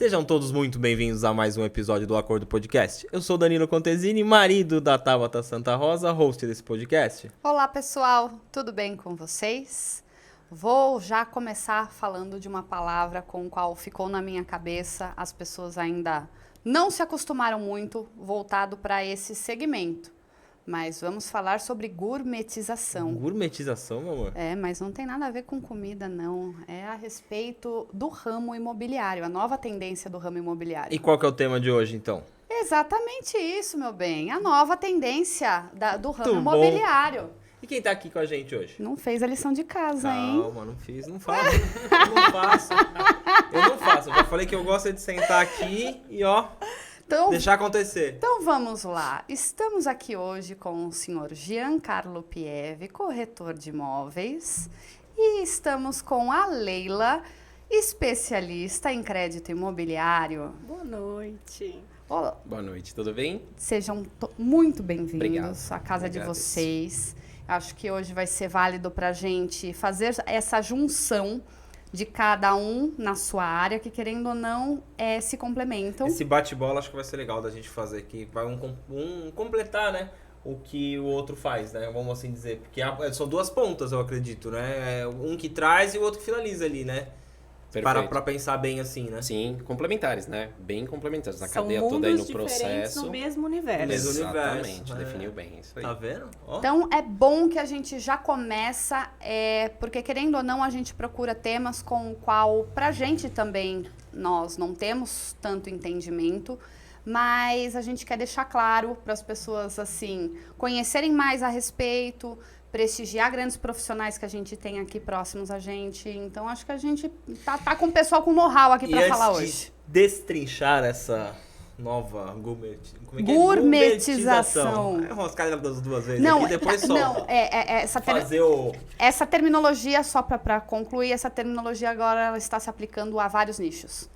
Sejam todos muito bem-vindos a mais um episódio do Acordo Podcast. Eu sou Danilo Contesini, marido da Tabata Santa Rosa, host desse podcast. Olá pessoal, tudo bem com vocês? Vou já começar falando de uma palavra com a qual ficou na minha cabeça, as pessoas ainda não se acostumaram muito voltado para esse segmento. Mas vamos falar sobre gourmetização. Gourmetização, meu amor? Mas não tem nada a ver com comida, não. É a respeito do ramo imobiliário, a nova tendência do ramo imobiliário. E qual que é o tema de hoje, então? Exatamente isso, meu bem. A nova tendência do ramo Muito imobiliário. Bom. E quem tá aqui com a gente hoje? Não fez a lição de casa, hein? Calma, não fiz, não faço. Eu não faço. Eu já falei que eu gosto de sentar aqui e deixar acontecer. Então vamos lá. Estamos aqui hoje com o senhor Giancarlo Pieve, corretor de imóveis, e estamos com a Leila, especialista em crédito imobiliário. Boa noite. Olá. Boa noite, tudo bem? Sejam muito bem-vindos à casa de Agradeço. vocês. Acho que hoje vai ser válido para a gente fazer essa junção de cada um na sua área, que querendo ou não, se complementam. Esse bate-bola acho que vai ser legal da gente fazer aqui. Vai um completar, né? O que o outro faz, né? Vamos assim dizer. Porque são duas pontas, eu acredito, né? Um que traz e o outro que finaliza ali, né? Para pensar bem assim, né? Sim, complementares, né? Bem complementares. Na São cadeia toda aí no mundos diferentes processo. no mesmo universo. Mesmo Exatamente, universo, definiu bem isso aí. Tá vendo? Ó. Então, é bom que a gente já começa, porque querendo ou não, a gente procura temas com o qual, pra gente também, nós não temos tanto entendimento, mas a gente quer deixar claro para as pessoas, assim, conhecerem mais a respeito, prestigiar grandes profissionais que a gente tem aqui próximos a gente. Então, acho que a gente tá com o pessoal com know-how aqui para falar hoje. De destrinchar essa nova gourmetização. É umas das duas vezes Não, aqui, depois só essa terminologia, só para concluir, essa terminologia agora ela está se aplicando a vários nichos.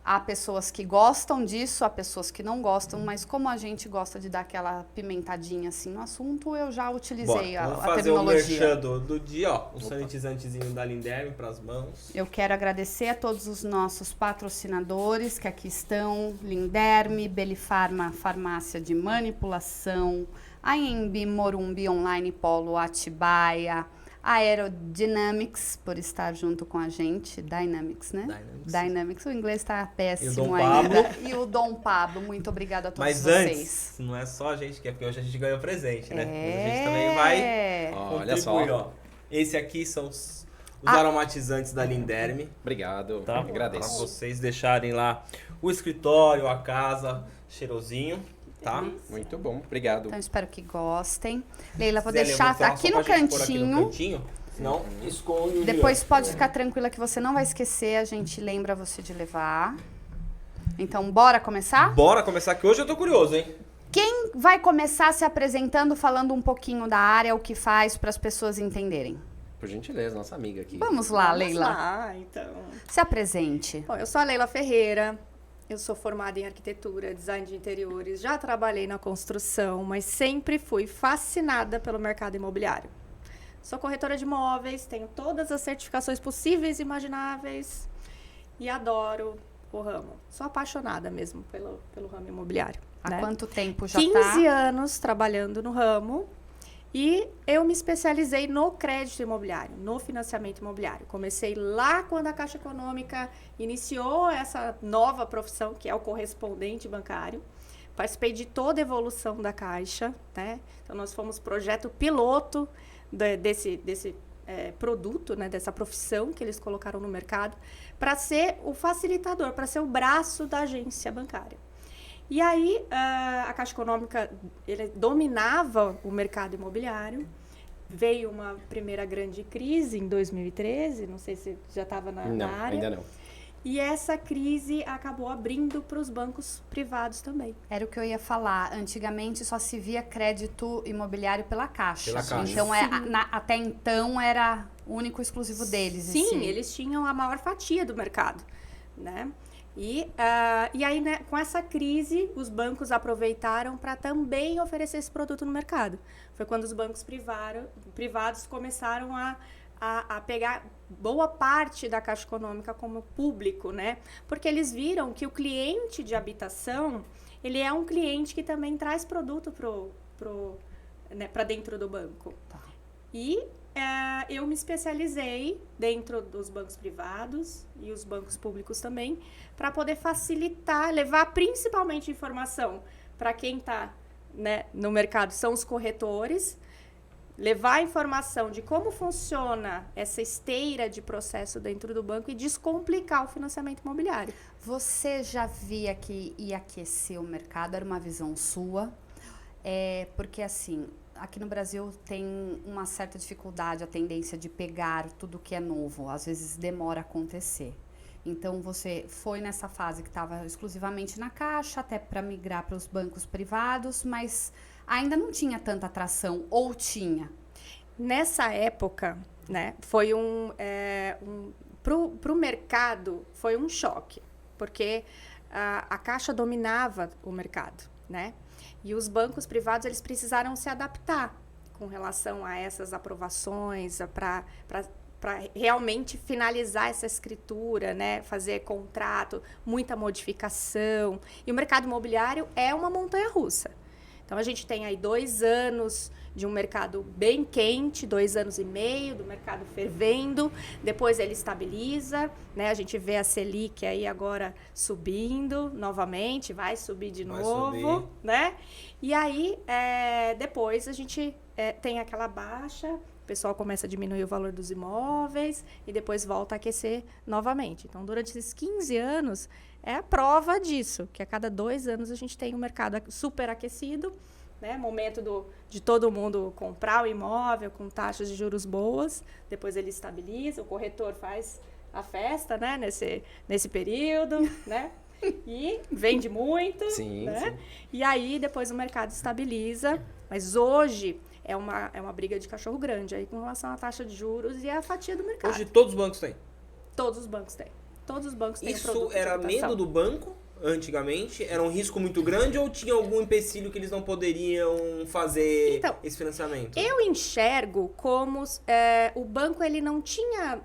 Há pessoas que gostam disso, há pessoas que não gostam, mas como a gente gosta de dar aquela pimentadinha assim no assunto, eu já utilizei a terminologia. Vamos fazer o merchan do dia, o sanitizantezinho da Linderme para as mãos. Eu quero agradecer a todos os nossos patrocinadores que aqui estão, Linderme, Belifarma, Farmácia de Manipulação, AMB, Morumbi Online, Polo Atibaia, Aerodynamics, por estar junto com a gente. Dynamics, né? Dynamics. O inglês está péssimo ainda. E o Dom Pablo. Muito obrigada a todos vocês. Mas antes, não é só a gente que é, porque hoje a gente ganhou presente, né? Mas a gente também vai Olha só. Esse aqui são os aromatizantes da Linderme. Obrigado, Tá? agradeço. Para vocês deixarem lá o escritório, a casa, cheirosinho. Tá? Muito bom, obrigado. Então, espero que gostem. Leila, vou Zé, deixar mostrar aqui só no pra gente pôr aqui no cantinho. cantinho. Senão, esconde o Depois Jean. pode ficar tranquila que você não vai esquecer. A gente lembra você de levar. Então, bora começar? Bora começar, que hoje eu tô curioso, hein? Quem vai começar se apresentando, falando um pouquinho da área, o que faz, para as pessoas entenderem? Por gentileza, nossa amiga aqui. Vamos lá, Leila. Vamos lá, então. Se apresente. Bom, eu sou a Leila Ferreira. Eu sou formada em arquitetura, design de interiores. Já trabalhei na construção, mas sempre fui fascinada pelo mercado imobiliário. Sou corretora de imóveis, tenho todas as certificações possíveis e imagináveis e adoro o ramo. Sou apaixonada mesmo pelo ramo imobiliário. Há né? quanto tempo já 15 anos trabalhando no ramo e eu me especializei no crédito imobiliário, no financiamento imobiliário. Comecei lá quando a Caixa Econômica iniciou essa nova profissão, que é o correspondente bancário. Participei de toda a evolução da Caixa, né? Então, nós fomos projeto piloto desse produto, né? Dessa profissão que eles colocaram no mercado, para ser o facilitador, para ser o braço da agência bancária. E aí, a Caixa Econômica ele dominava o mercado imobiliário. Veio uma primeira grande crise em 2013, não sei se já estava na área. Não, ainda não. E essa crise acabou abrindo para os bancos privados também. Era o que eu ia falar. Antigamente só se via crédito imobiliário pela Caixa. Pela Caixa. Então, até então, era único e exclusivo deles. Sim, eles tinham a maior fatia do mercado, né? E aí, né, com essa crise, os bancos aproveitaram para também oferecer esse produto no mercado. Foi quando os bancos privados começaram a a pegar boa parte da Caixa Econômica como público, né? Porque eles viram que o cliente de habitação, ele é um cliente que também traz produto para dentro do banco. Tá. E eu me especializei dentro dos bancos privados e os bancos públicos também, para poder facilitar, levar principalmente informação para quem está, né, no mercado, são os corretores, levar a informação de como funciona essa esteira de processo dentro do banco e descomplicar o financiamento imobiliário. Você já via que ia aquecer o mercado? Era uma visão sua? Porque, assim, aqui no Brasil tem uma certa dificuldade, a tendência de pegar tudo que é novo. Às vezes demora a acontecer. Então, você foi nessa fase que estava exclusivamente na Caixa, até para migrar para os bancos privados, mas ainda não tinha tanta atração, ou tinha? Nessa época, né, foi pro mercado foi um choque, porque a Caixa dominava o mercado, né? E os bancos privados, eles precisaram se adaptar com relação a essas aprovações, para realmente finalizar essa escritura, né? Fazer contrato, muita modificação. E o mercado imobiliário é uma montanha-russa. Então, a gente tem aí 2 anos de um mercado bem quente, 2 anos e meio do mercado fervendo, depois ele estabiliza, né? A gente vê a Selic aí agora subindo novamente, vai subir de novo, né? E aí, depois a gente tem aquela baixa, o pessoal começa a diminuir o valor dos imóveis e depois volta a aquecer novamente. Então, durante esses 15 anos, é a prova disso, que a cada 2 anos a gente tem um mercado super aquecido, né? Momento de todo mundo comprar o imóvel com taxas de juros boas, depois ele estabiliza, o corretor faz a festa, né? nesse período, né? E vende muito, Sim, né? sim. E aí depois o mercado estabiliza, mas hoje é uma briga de cachorro grande aí com relação à taxa de juros e à fatia do mercado. Hoje todos os bancos têm. Todos os bancos têm. Todos os bancos têm Isso produto de era habitação. medo do banco, antigamente? Era um risco muito grande ou tinha algum empecilho que eles não poderiam fazer Então, esse financiamento? Eu enxergo como o banco ele não tinha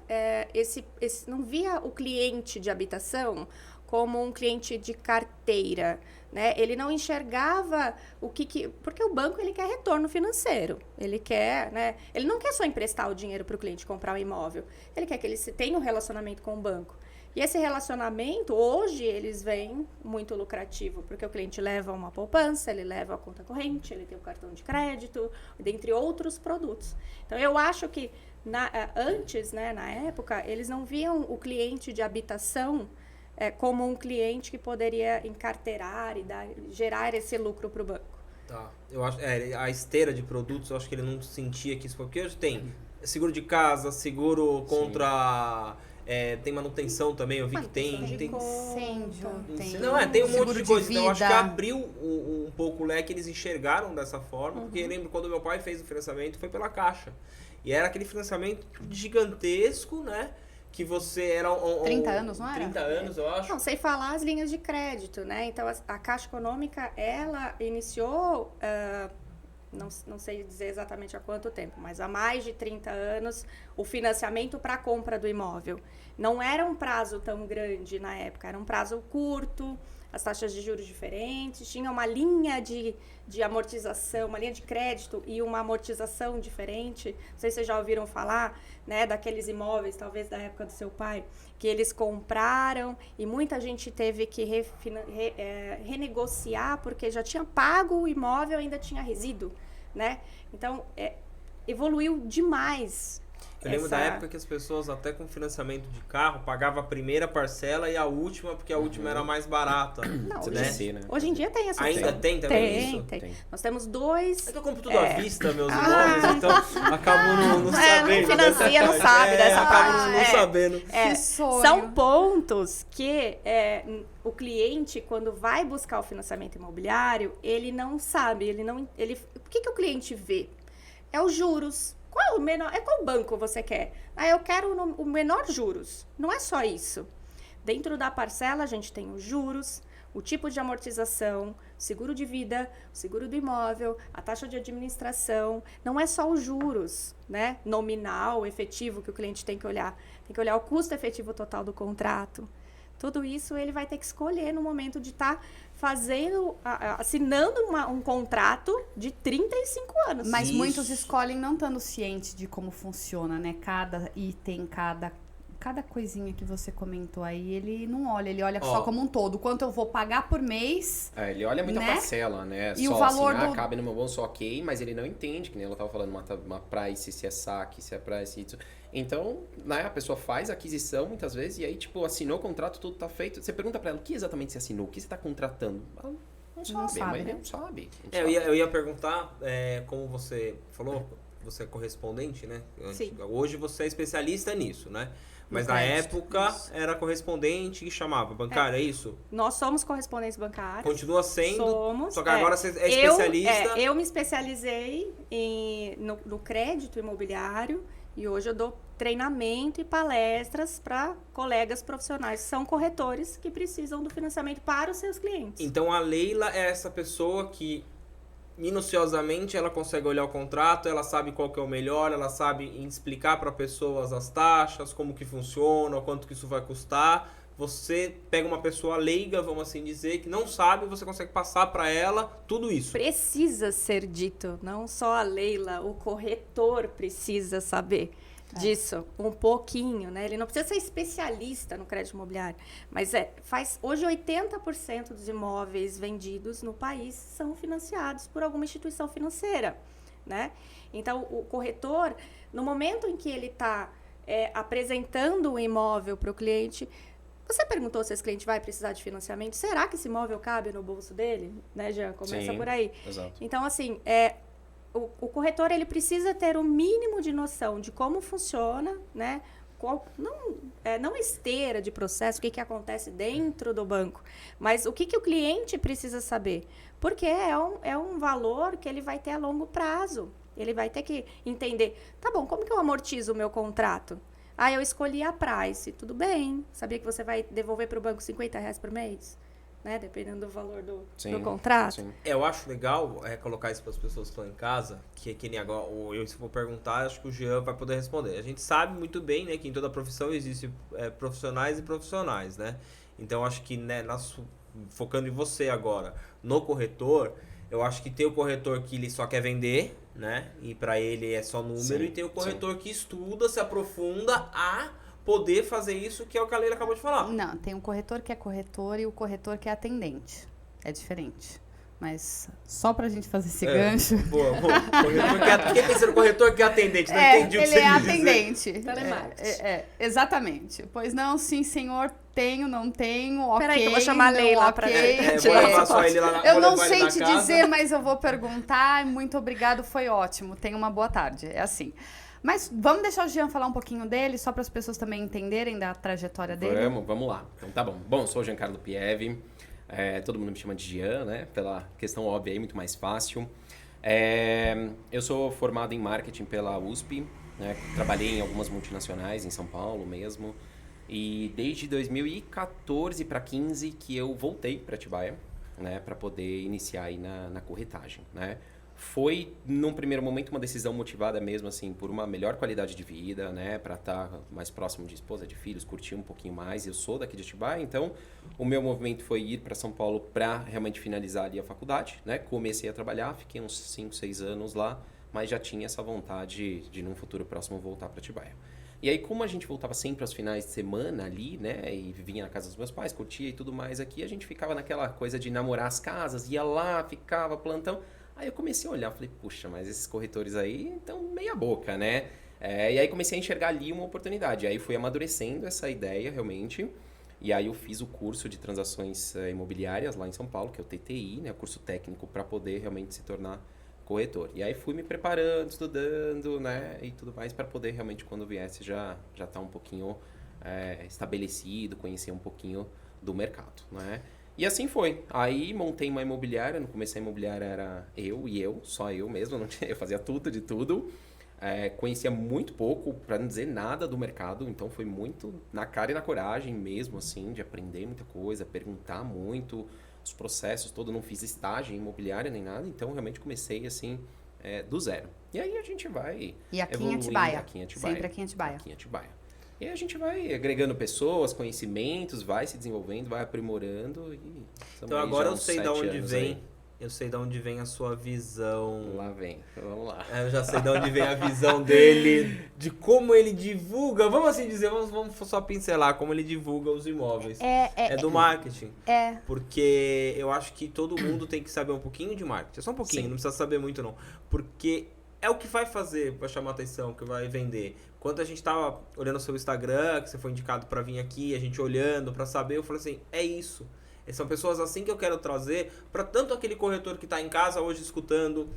não via o cliente de habitação como um cliente de carteira, né? Ele não enxergava porque o banco ele quer retorno financeiro, ele quer, né? Ele não quer só emprestar o dinheiro para o cliente comprar um imóvel, ele quer que ele tenha um relacionamento com o banco. E esse relacionamento, hoje, eles veem muito lucrativo, porque o cliente leva uma poupança, ele leva a conta corrente, ele tem o cartão de crédito, dentre outros produtos. Então, eu acho que antes, né, na época, eles não viam o cliente de habitação como um cliente que poderia encarteirar e gerar esse lucro para o banco. Tá. Eu acho, a esteira de produtos, eu acho que ele não sentia que isso foi. Porque hoje tem seguro de casa, seguro contra... tem manutenção também, eu vi que tem. Incêndio, tem. Não, tem um monte seguro de coisa. de Então, eu acho que vida. abriu um pouco o leque, eles enxergaram dessa forma. Porque eu lembro quando meu pai fez o financiamento, foi pela Caixa. E era aquele financiamento gigantesco, né? Que você era... 30 anos, não era? 30 anos, eu acho. Não, sem falar as linhas de crédito, né? Então, a Caixa Econômica, ela iniciou, não sei dizer exatamente há quanto tempo, mas há mais de 30 anos, o financiamento para a compra do imóvel. Não era um prazo tão grande na época, era um prazo curto, as taxas de juros diferentes, tinha uma linha de amortização, uma linha de crédito e uma amortização diferente. Não sei se vocês já ouviram falar, né, daqueles imóveis, talvez da época do seu pai, que eles compraram e muita gente teve que renegociar porque já tinha pago o imóvel e ainda tinha resíduo, né? Então, evoluiu demais. Eu lembro da época que as pessoas, até com financiamento de carro, pagavam a primeira parcela e a última, porque a última era mais barata. Não, né? Hoje em dia tem essa Ainda opção. tem também isso? Tem. Nós temos 2... É que eu compro tudo à vista, meus imóveis, então acabo não sabendo. Não financia, não sabe dessa acabo parte. não sabendo. Que sonho. São pontos que o cliente, quando vai buscar o financiamento imobiliário, ele não sabe, o que o cliente vê? É os juros. Qual o menor? Qual banco você quer? Eu quero o menor juros. Não é só isso. Dentro da parcela, a gente tem os juros, o tipo de amortização, seguro de vida, o seguro do imóvel, a taxa de administração. Não é só os juros, né? Nominal, efetivo, que o cliente tem que olhar. Tem que olhar o custo efetivo total do contrato. Tudo isso ele vai ter que escolher no momento de estar assinando um contrato de 35 anos. Mas muitos escolhem não estando cientes de como funciona, né? Cada item, cada coisinha que você comentou aí, ele não olha, ele olha só como um todo. Quanto eu vou pagar por mês. Ele olha muita né? Parcela, né? E só o valor assim, cabe no meu bolso, ok, mas ele não entende, que nem ela tava falando, uma price, se é saque, se é price, isso. Então, né, a pessoa faz a aquisição muitas vezes e aí, tipo, assinou o contrato, tudo tá feito. Você pergunta pra ela, o que exatamente você assinou? O que você tá contratando? Ela não sabe, mas né? não sabe. Eu ia perguntar, como você falou, você é correspondente, né? Sim. Hoje você é especialista nisso, né? Mas No na crédito, época isso. era correspondente e chamava bancário, é isso? Nós somos correspondentes bancários. Continua sendo, Somos. só que agora você é especialista. Eu me especializei no crédito imobiliário e hoje eu dou treinamento e palestras para colegas profissionais que são corretores que precisam do financiamento para os seus clientes. Então a Leila é essa pessoa que minuciosamente ela consegue olhar o contrato, ela sabe qual que é o melhor, ela sabe explicar para pessoas as taxas, como que funciona, quanto que isso vai custar. Você pega uma pessoa leiga, vamos assim dizer, que não sabe, você consegue passar para ela tudo isso. Precisa ser dito, não só a Leila, o corretor precisa saber disso um pouquinho, né? Ele não precisa ser especialista no crédito imobiliário, mas hoje 80% dos imóveis vendidos no país são financiados por alguma instituição financeira, né? Então, o corretor, no momento em que ele está apresentando o imóvel para o cliente, você perguntou se esse cliente vai precisar de financiamento? Será que esse imóvel cabe no bolso dele? Né, Jean? Começa Sim, por aí. Exato. Então, assim, o corretor ele precisa ter o mínimo de noção de como funciona, né? Não esteira de processo, o que acontece dentro do banco, mas o que o cliente precisa saber. Porque é um valor que ele vai ter a longo prazo. Ele vai ter que entender, tá bom, como que eu amortizo o meu contrato? Eu escolhi a price, tudo bem. Sabia que você vai devolver para o banco R$50 por mês? Né? Dependendo do valor do contrato. Sim. Eu acho legal colocar isso para as pessoas que estão em casa, que nem agora, se for perguntar, acho que o Jean vai poder responder. A gente sabe muito bem, né, que em toda profissão existe profissionais e profissionais, né? Então, acho que, né, focando em você agora, no corretor, eu acho que tem o corretor que ele só quer vender, né? E para ele é só número, e tem o corretor que estuda, se aprofunda a poder fazer isso, que é o que a Leila acabou de falar. Não, tem um corretor que é corretor e o corretor que é atendente. É diferente. Mas só pra gente fazer esse gancho. Boa. Quem pensa no corretor que é atendente? Não entendi o que ele você é quis atendente. Telemarketing. Exatamente. Pois não, sim, senhor, tenho, não tenho, ok. Peraí, que eu vou chamar a Leila pra gente. Vou levar só ele lá na Eu não sei te dizer, mas eu vou perguntar. Muito obrigado, foi ótimo. Tenha uma boa tarde. É assim. Mas vamos deixar o Jean falar um pouquinho dele, só para as pessoas também entenderem da trajetória dele? Vamos lá. Então tá bom. Bom, sou o Giancarlo Pieve. Todo mundo me chama de Jean, né? Pela questão óbvia aí, muito mais fácil. Eu sou formado em marketing pela USP, né? Trabalhei em algumas multinacionais em São Paulo mesmo. E desde 2014 para 2015 que eu voltei para Atibaia, né? Para poder iniciar aí na corretagem, né? Foi, num primeiro momento, uma decisão motivada mesmo, assim, por uma melhor qualidade de vida, né? Para estar mais próximo de esposa, de filhos, curtir um pouquinho mais. Eu sou daqui de Atibaia, então o meu movimento foi ir para São Paulo para realmente finalizar ali a faculdade, né? Comecei a trabalhar, fiquei uns 5, 6 anos lá, mas já tinha essa vontade de, num futuro próximo, voltar para Atibaia. E aí, como a gente voltava sempre aos finais de semana ali, né? E vinha na casa dos meus pais, curtia e tudo mais aqui, a gente ficava naquela coisa de namorar as casas, ia lá, ficava plantão. Aí eu comecei a olhar, falei, puxa, mas esses corretores aí estão meia boca, né? E aí comecei a enxergar ali uma oportunidade. Aí fui amadurecendo essa ideia, realmente. E aí eu fiz o curso de transações imobiliárias lá em São Paulo, que é o TTI, né? O curso técnico para poder realmente se tornar corretor. E aí fui me preparando, estudando, né? E tudo mais para poder realmente, quando viesse, já tá um pouquinho estabelecido, conhecer um pouquinho do mercado, né? E assim foi. Aí montei uma imobiliária. No começo a imobiliária era só eu mesmo. Não tinha, eu fazia tudo de tudo. Conhecia muito pouco, para não dizer nada do mercado. Então foi muito na cara e na coragem mesmo, assim, de aprender muita coisa, perguntar muito. os processos todo, não fiz estágio em imobiliária nem nada, então realmente comecei assim, do zero. E aí a gente vai E aqui em evoluindo, Atibaia. aqui em Atibaia. Sempre aqui em Atibaia. Aqui em Atibaia. E aí a gente vai agregando pessoas, conhecimentos, vai se desenvolvendo, vai aprimorando e... Então aí agora já eu uns sei 7 de onde anos vem. aí. Eu sei de onde vem a sua visão. Lá vem, vamos lá. Eu já sei de onde vem a visão dele, de como ele divulga. Vamos assim dizer, vamos só pincelar como ele divulga os imóveis. É do marketing. Porque eu acho que todo mundo tem que saber um pouquinho de marketing. Só um pouquinho, Sim. não precisa saber muito não. Porque é o que vai fazer, vai chamar atenção, que vai vender. Quando a gente tava olhando o seu Instagram, que você foi indicado pra vir aqui, a gente olhando pra saber, eu falei assim, é isso. São pessoas assim que eu quero trazer para tanto aquele corretor que está em casa hoje escutando,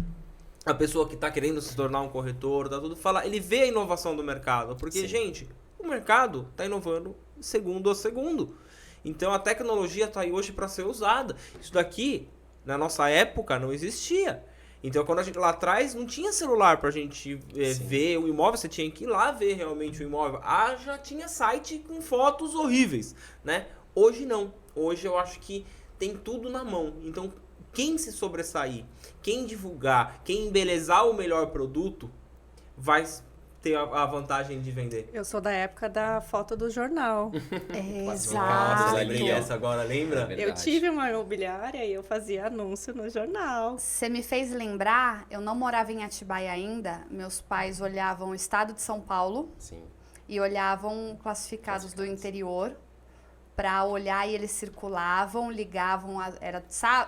a pessoa que está querendo se tornar um corretor, tá tudo falar, ele vê a inovação do mercado, porque Sim. gente, o mercado está inovando segundo a segundo. Então a tecnologia está aí hoje para ser usada. Isso daqui na nossa época não existia. Então quando a gente lá atrás não tinha celular para a gente ver o imóvel, você tinha que ir lá ver realmente o imóvel. Já tinha site com fotos horríveis, né? Hoje não. Hoje eu acho que tem tudo na mão. Então, quem se sobressair, quem divulgar, quem embelezar o melhor produto, vai ter a vantagem de vender. Eu sou da época da foto do jornal. Exato. Lembrei essa agora, lembra? É verdade. Eu tive uma imobiliária e eu fazia anúncio no jornal. Você me fez lembrar, eu não morava em Atibaia ainda, meus pais olhavam o estado de São Paulo Sim. e olhavam classificados do interior para olhar, e eles circulavam, ligavam,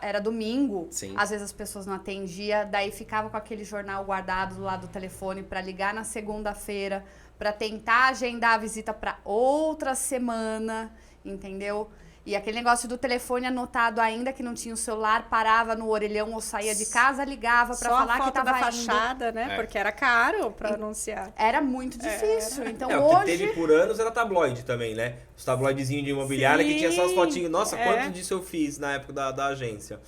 era domingo, Sim. às vezes as pessoas não atendiam, daí ficava com aquele jornal guardado do lado do telefone para ligar na segunda-feira, para tentar agendar a visita para outra semana, entendeu? E aquele negócio do telefone anotado ainda, que não tinha o celular, parava no orelhão ou saía de casa, ligava para falar que Só a foto tava da indo. fachada, né? É. Porque era caro para anunciar. Era muito difícil. Então O que hoje teve por anos era tabloide também, né? Os tabloidezinhos de imobiliária que tinha só as Sim, fotinhas. Nossa, é. quanto disso eu fiz na época da agência.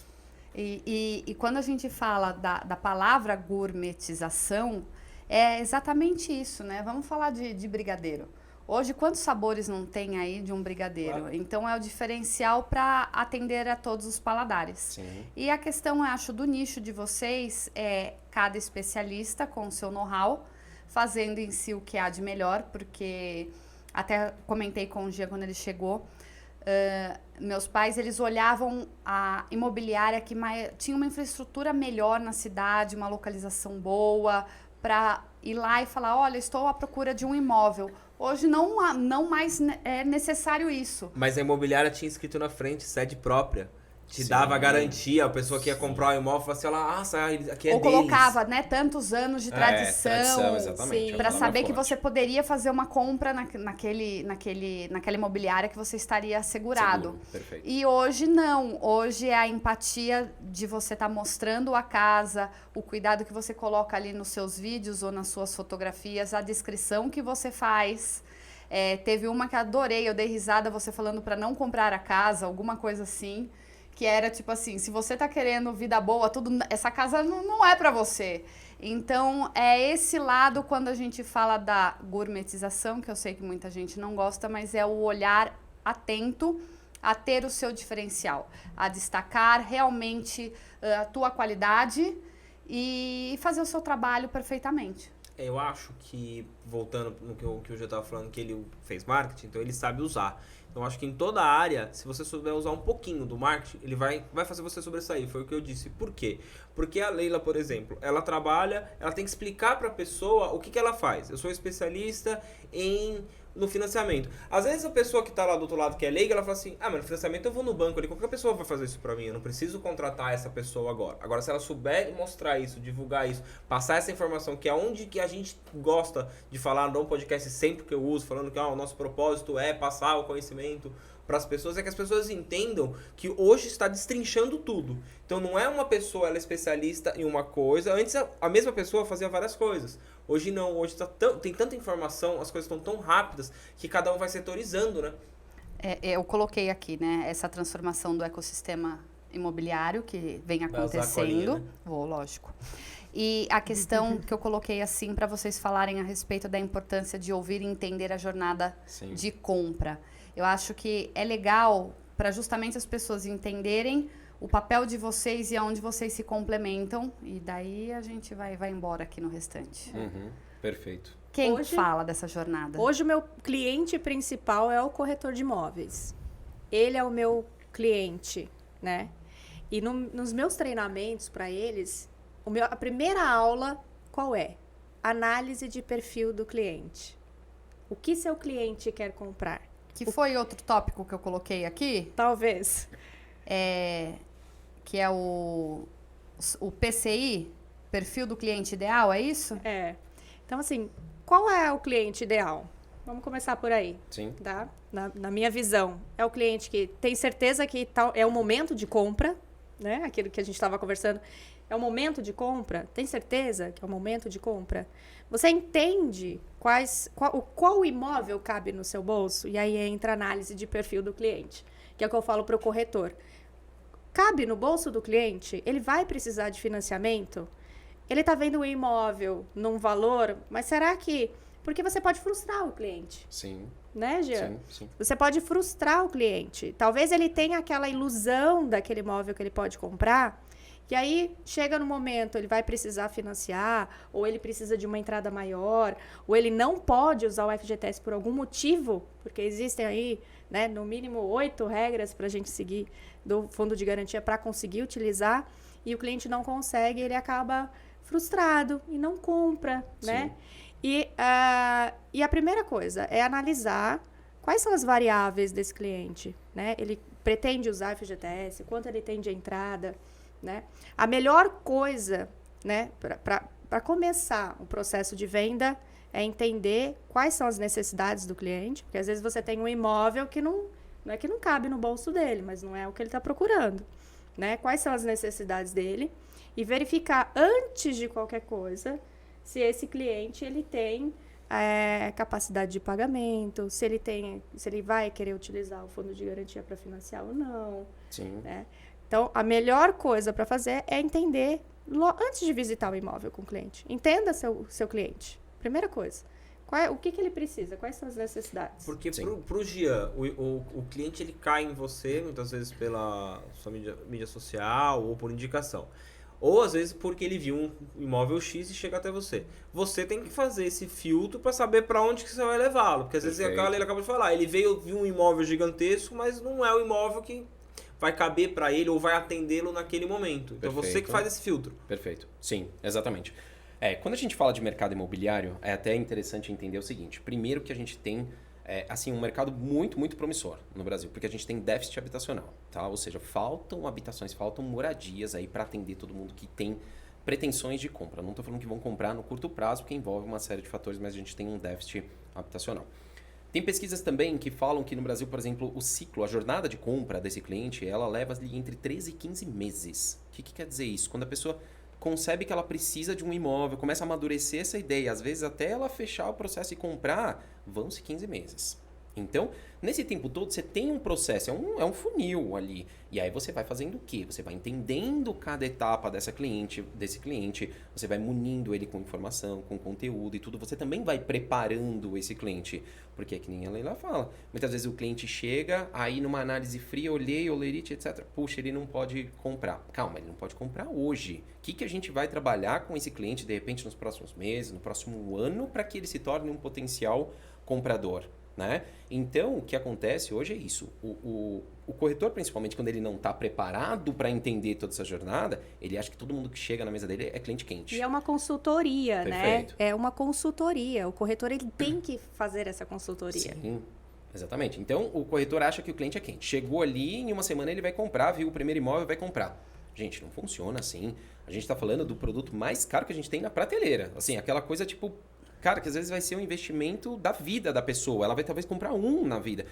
E quando a gente fala da palavra gourmetização, é exatamente isso, né? Vamos falar de brigadeiro. Hoje, quantos sabores não tem aí de um brigadeiro? Claro. Então, é o diferencial para atender a todos os paladares. Sim. E a questão, eu acho, do nicho de vocês é cada especialista com o seu know-how, fazendo em si o que há de melhor, porque até comentei com o Gia quando ele chegou, meus pais, eles olhavam a imobiliária que tinha uma infraestrutura melhor na cidade, uma localização boa, para ir lá e falar, olha, estou à procura de um imóvel. Hoje não mais é necessário isso. Mas a imobiliária tinha escrito na frente, sede própria. Te Sim. dava garantia, a pessoa que ia comprar o imóvel falava assim, aqui é Ou deles. colocava, né, tantos anos de tradição, exatamente. para É uma saber que forte. você poderia fazer uma compra naquela imobiliária que você estaria assegurado. Seguro, perfeito. E hoje não, hoje é a empatia de você estar mostrando a casa, o cuidado que você coloca ali nos seus vídeos ou nas suas fotografias, a descrição que você faz. Teve uma que adorei, eu dei risada você falando para não comprar a casa, alguma coisa assim, que era tipo assim, se você tá querendo vida boa, essa casa não é para você. Então, é esse lado quando a gente fala da gourmetização, que eu sei que muita gente não gosta, mas é o olhar atento a ter o seu diferencial, a destacar realmente a tua qualidade e fazer o seu trabalho perfeitamente. Eu acho que, voltando no que eu já estava falando, que ele fez marketing, então ele sabe usar. Então, eu acho que em toda a área, se você souber usar um pouquinho do marketing, ele vai fazer você sobressair. Foi o que eu disse. Por quê? Porque a Leila, por exemplo, ela trabalha, ela tem que explicar para a pessoa o que ela faz. Eu sou especialista no financiamento. Às vezes a pessoa que está lá do outro lado, que é leiga, ela fala assim, mas no financiamento eu vou no banco ali, qualquer pessoa vai fazer isso para mim, eu não preciso contratar essa pessoa agora. Agora, se ela souber mostrar isso, divulgar isso, passar essa informação, que é onde que a gente gosta de falar no podcast sempre que eu uso, falando que o nosso propósito é passar o conhecimento para as pessoas, é que as pessoas entendam que hoje está destrinchando tudo. Então não é uma pessoa, ela é especialista em uma coisa. Antes a mesma pessoa fazia várias coisas. Hoje não, hoje tem tanta informação, as coisas estão tão rápidas que cada um vai setorizando, né? Eu coloquei aqui, né, essa transformação do ecossistema imobiliário que vem acontecendo. Né? Vou, lógico. E a questão que eu coloquei assim para vocês falarem a respeito da importância de ouvir e entender a jornada de compra. Eu acho que é legal para justamente as pessoas entenderem o papel de vocês e aonde vocês se complementam. E daí a gente vai embora aqui no restante. Perfeito. Quem Hoje- fala dessa jornada? Hoje o meu cliente principal é o corretor de imóveis. Ele é o meu cliente, né? E nos meus treinamentos para eles, a primeira aula qual é? Análise de perfil do cliente. O que seu cliente quer comprar? Que foi outro tópico que eu coloquei aqui, Talvez. que é o PCI, perfil do cliente ideal, é isso? É. Então, assim, qual é o cliente ideal? Vamos começar por aí. Sim. Tá? Na minha visão, é o cliente que tem certeza que é o momento de compra, né? Aquilo que a gente estava conversando. É o momento de compra? Tem certeza que é o momento de compra? Você entende qual imóvel cabe no seu bolso? E aí entra a análise de perfil do cliente, que é o que eu falo para o corretor. Cabe no bolso do cliente? Ele vai precisar de financiamento? Ele está vendo um imóvel num valor, mas será que... Porque você pode frustrar o cliente, Sim. né, Jean? Sim. Sim. Você pode frustrar o cliente. Talvez ele tenha aquela ilusão daquele imóvel que ele pode comprar, e aí chega no momento, ele vai precisar financiar, ou ele precisa de uma entrada maior, ou ele não pode usar o FGTS por algum motivo, porque existem aí, né, no mínimo 8 regras para a gente seguir do fundo de garantia para conseguir utilizar, e o cliente não consegue, ele acaba frustrado e não compra, né? E a primeira coisa é analisar quais são as variáveis desse cliente, né? Ele pretende usar FGTS, quanto ele tem de entrada, né? A melhor coisa, né, para começar o processo de venda é entender quais são as necessidades do cliente, porque às vezes você tem um imóvel que não é que não cabe no bolso dele, mas não é o que ele está procurando, né? Quais são as necessidades dele e verificar antes de qualquer coisa se esse cliente ele tem capacidade de pagamento, se ele vai querer utilizar o fundo de garantia para financiar ou não. Sim. Né? Então, a melhor coisa para fazer é entender antes de visitar o imóvel com o cliente. Entenda seu cliente. Primeira coisa. O que ele precisa? Quais são as necessidades? Porque Sim. pro Jean, o cliente ele cai em você, muitas vezes pela sua mídia social ou por indicação. Ou às vezes porque ele viu um imóvel X e chega até você. Você tem que fazer esse filtro para saber para onde que você vai levá-lo. Porque às vezes ele acabou de falar, ele viu um imóvel gigantesco, mas não é o imóvel que vai caber para ele ou vai atendê-lo naquele momento. Então você que faz esse filtro. Perfeito. Sim, exatamente. Quando a gente fala de mercado imobiliário, é até interessante entender o seguinte. Primeiro que a gente tem um mercado muito, muito promissor no Brasil, porque a gente tem déficit habitacional, tá? Ou seja, faltam habitações, faltam moradias aí para atender todo mundo que tem pretensões de compra. Não estou falando que vão comprar no curto prazo, porque envolve uma série de fatores, mas a gente tem um déficit habitacional. Tem pesquisas também que falam que no Brasil, por exemplo, o ciclo, a jornada de compra desse cliente, ela leva ali entre 13 e 15 meses. O que quer dizer isso? Quando a pessoa concebe que ela precisa de um imóvel, começa a amadurecer essa ideia, às vezes até ela fechar o processo e comprar, vão-se 15 meses. Então, nesse tempo todo, você tem um processo, é um funil ali. E aí você vai fazendo o quê? Você vai entendendo cada etapa desse cliente, você vai munindo ele com informação, com conteúdo e tudo. Você também vai preparando esse cliente. Porque é que nem a Leila fala. Muitas vezes o cliente chega, aí numa análise fria, olhei, olerite, etc. Puxa, ele não pode comprar. Calma, ele não pode comprar hoje. O que a gente vai trabalhar com esse cliente, de repente, nos próximos meses, no próximo ano, para que ele se torne um potencial comprador? Né? Então, o que acontece hoje é isso. O corretor, principalmente, quando ele não está preparado para entender toda essa jornada, ele acha que todo mundo que chega na mesa dele é cliente quente. E é uma consultoria, Perfeito. né? É uma consultoria. O corretor ele tem que fazer essa consultoria. Sim, exatamente. Então, o corretor acha que o cliente é quente. Chegou ali, em uma semana ele vai comprar, viu o primeiro imóvel, vai comprar. Gente, não funciona assim. A gente está falando do produto mais caro que a gente tem na prateleira. Assim, aquela coisa tipo... Cara, que às vezes vai ser um investimento da vida da pessoa. Ela vai talvez comprar um na vida.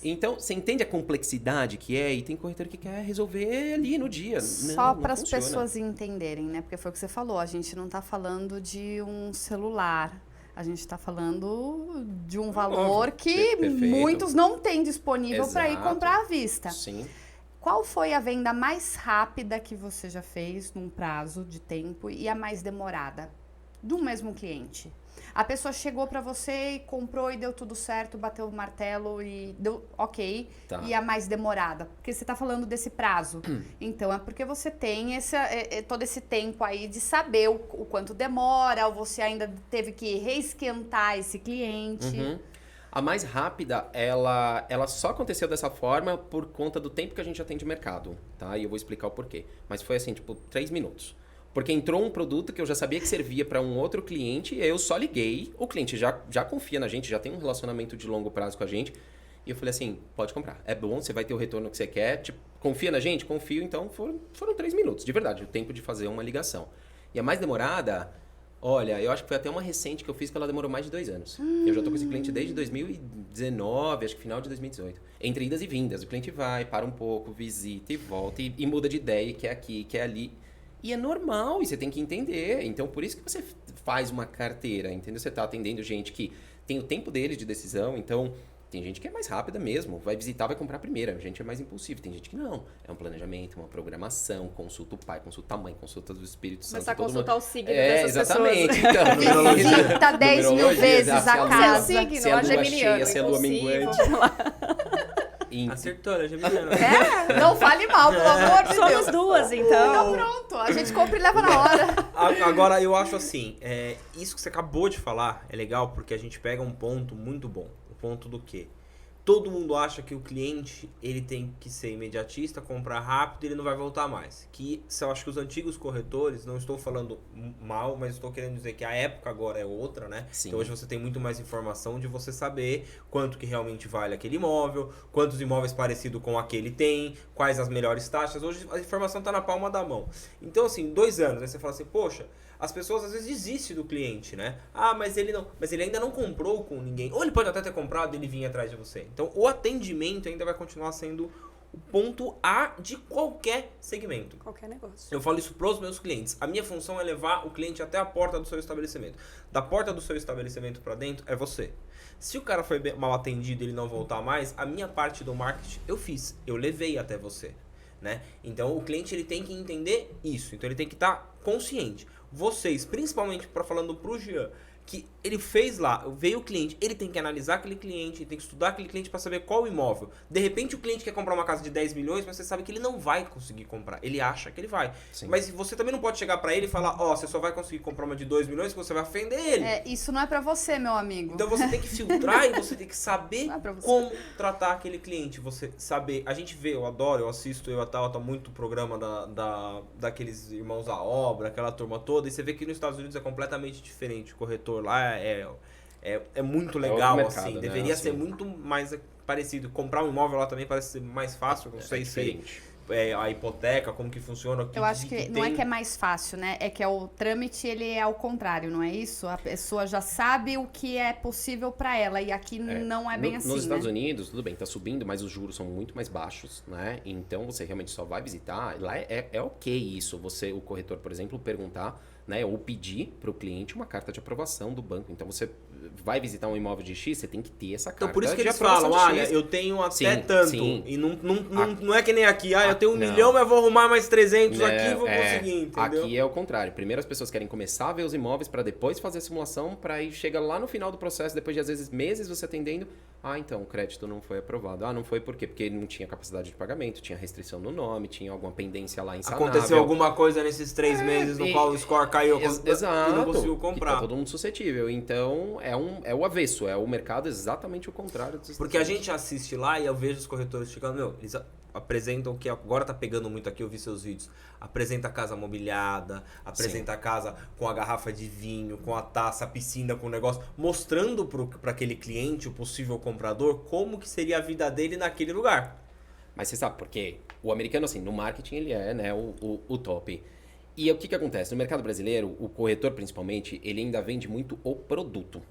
Então, você entende a complexidade que é? E tem corretor que quer resolver ali no dia. Só para as pessoas entenderem, né? Porque foi o que você falou. A gente não está falando de um celular. A gente está falando de um valor que muitos não têm disponível para ir comprar à vista. Sim. Qual foi a venda mais rápida que você já fez num prazo de tempo e a mais demorada? do mesmo cliente. A pessoa chegou para você e comprou e deu tudo certo, bateu o martelo e deu ok, Tá. e a mais demorada. Porque você está falando desse prazo. Então, é porque você tem todo esse tempo aí de saber o quanto demora, ou você ainda teve que reesquentar esse cliente. Uhum. A mais rápida, ela só aconteceu dessa forma por conta do tempo que a gente já tem de mercado, tá? E eu vou explicar o porquê. Mas foi assim, tipo, 3 minutos. Porque entrou um produto que eu já sabia que servia para um outro cliente, e aí eu só liguei, o cliente já confia na gente, já tem um relacionamento de longo prazo com a gente, e eu falei assim, pode comprar, é bom, você vai ter o retorno que você quer, tipo, confia na gente? Confio, então foram 3 minutos, de verdade, o tempo de fazer uma ligação. E a mais demorada, olha, eu acho que foi até uma recente que eu fiz que ela demorou mais de 2 anos. Eu já tô com esse cliente desde 2019, acho que final de 2018. Entre idas e vindas, o cliente vai, para um pouco, visita e volta, e muda de ideia, quer aqui, quer ali. E é normal, e você tem que entender. Então, por isso que você faz uma carteira, entendeu? Você está atendendo gente que tem o tempo dele de decisão, então tem gente que é mais rápida mesmo, vai visitar, vai comprar primeiro. A gente é mais impulsivo, tem gente que não. É um planejamento, uma programação, consulta o pai, consulta a mãe, consulta o Espírito Santo. Começar a consultar o signo dessas exatamente. Pessoas. Então, Visita 10 mil vezes a Como casa. seu signo, se é a a lua geminiano, cheia, se é a lua impulsivo, minguante. vamos lá. Acertou, né? Geminiano. Não fale mal, pelo amor de Somos Deus. duas, Então então. pronto, a gente compra e leva na hora. Agora, eu acho assim, isso que você acabou de falar é legal porque a gente pega um ponto muito bom. O ponto do quê? Todo mundo acha que o cliente ele tem que ser imediatista, comprar rápido e ele não vai voltar mais. Que eu acho que os antigos corretores, não estou falando mal, mas estou querendo dizer que a época agora é outra, né? Sim. Então hoje você tem muito mais informação de você saber quanto que realmente vale aquele imóvel, quantos imóveis parecidos com aquele tem, quais as melhores taxas. Hoje a informação está na palma da mão. Então assim, 2 anos, aí você fala assim, poxa, as pessoas às vezes desistem do cliente, né? Ah, mas ele ainda não comprou com ninguém. Ou ele pode até ter comprado e ele vir atrás de você. Então, o atendimento ainda vai continuar sendo o ponto A de qualquer segmento. Qualquer negócio. Eu falo isso pros meus clientes. A minha função é levar o cliente até a porta do seu estabelecimento. Da porta do seu estabelecimento para dentro é você. Se o cara foi mal atendido e ele não voltar mais, a minha parte do marketing eu fiz. Eu levei até você, né? Então, o cliente ele tem que entender isso. Então, ele tem que estar consciente. Vocês, principalmente falando pro Jean, que ele fez lá, veio o cliente, ele tem que analisar aquele cliente, tem que estudar aquele cliente para saber qual o imóvel. De repente o cliente quer comprar uma casa de 10 milhões, mas você sabe que ele não vai conseguir comprar. Ele acha que ele vai. Sim. Mas você também não pode chegar para ele e falar, você só vai conseguir comprar uma de 2 milhões, que você vai ofender ele. Isso não é pra você, meu amigo. Então você tem que filtrar e você tem que saber Não é pra você. como tratar aquele cliente. Você saber. A gente vê, eu adoro, eu assisto, eu Tauta muito programa daqueles irmãos à obra, aquela turma toda, e você vê que nos Estados Unidos é completamente diferente. O corretor lá é muito legal, mercado, assim. né? Deveria Assim. ser muito mais parecido. Comprar um imóvel lá também parece ser mais fácil, não sei se diferente. a hipoteca, como que funciona. Eu acho que não é que é mais fácil, né? É que o trâmite, ele é ao contrário, não é isso? A pessoa já sabe o que é possível pra ela e aqui não é bem assim, Nos Estados né? Unidos, tudo bem, tá subindo, mas os juros são muito mais baixos, né? Então você realmente só vai visitar. Lá é ok isso. O corretor, por exemplo, perguntar, né? Ou pedir pro cliente uma carta de aprovação do banco. Então você vai visitar um imóvel de X, você tem que ter essa carta. Então por isso que de eles aprovação falam, de olha, X. eu tenho até Sim, tanto. sim. E não é que nem aqui, eu tenho 1 não. milhão, mas vou arrumar mais 300 Não, aqui e vou conseguir, entendeu? Aqui é o contrário. Primeiro as pessoas querem começar a ver os imóveis para depois fazer a simulação, para aí chega lá no final do processo, depois de às vezes meses você atendendo, então o crédito não foi aprovado. Não foi por quê? Porque não tinha capacidade de pagamento, tinha restrição no nome, tinha alguma pendência lá insanável. Aconteceu alguma coisa nesses 3 meses no qual o score caiu Exato, e não conseguiu que comprar. tá todo mundo suscetível. Então é o avesso, é o mercado exatamente o contrário dos Estados Porque a Unidos. gente assiste lá e eu vejo os corretores chegando, eles apresentam que agora tá pegando muito aqui, eu vi seus vídeos. Apresenta a casa mobiliada, apresenta a casa com a garrafa de vinho, com a taça, a piscina, com o negócio, mostrando para aquele cliente, o possível comprador, como que seria a vida dele naquele lugar. Mas você sabe por quê? O americano, assim, no marketing ele é, né, o top. E o que acontece? No mercado brasileiro, o corretor principalmente, ele ainda vende muito o produto.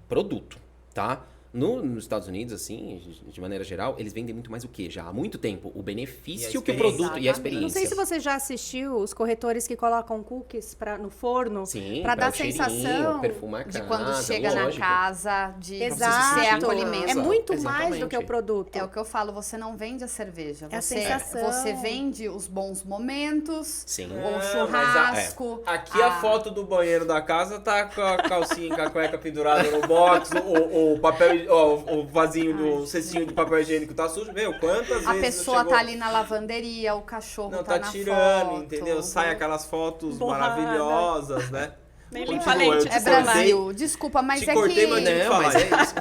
Produto, tá? Nos Estados Unidos, assim, de maneira geral, eles vendem muito mais o quê? Já há muito tempo. O E a benefício que o experiência. produto e a Exatamente. experiência. Não sei se você já assistiu os corretores que colocam cookies no forno. Sim, pra dar o cheirinho, sensação perfumar a De casa, quando chega lógico. na casa, de Exato. ser acolhimento. É muito mais Exatamente. do que o produto. É o que eu falo, você não vende a cerveja. É a você, sensação. você vende os bons momentos, Sim. ou É, churrasco. Aqui a foto do banheiro da casa tá com a calcinha, com a cueca pendurada no box, o papel, o vasinho do cestinho de papel higiênico tá sujo. Meu, quantas A vezes pessoa chegou... tá ali na lavanderia, o cachorro Não, tá tá na tirando, foto. entendeu? Sai aquelas fotos Borrada. maravilhosas, né? Nem Continua, limpa eu leite. te É cortei. Brasil, desculpa, mas Te é cortei, que mas tive que Não, falar. mas é isso.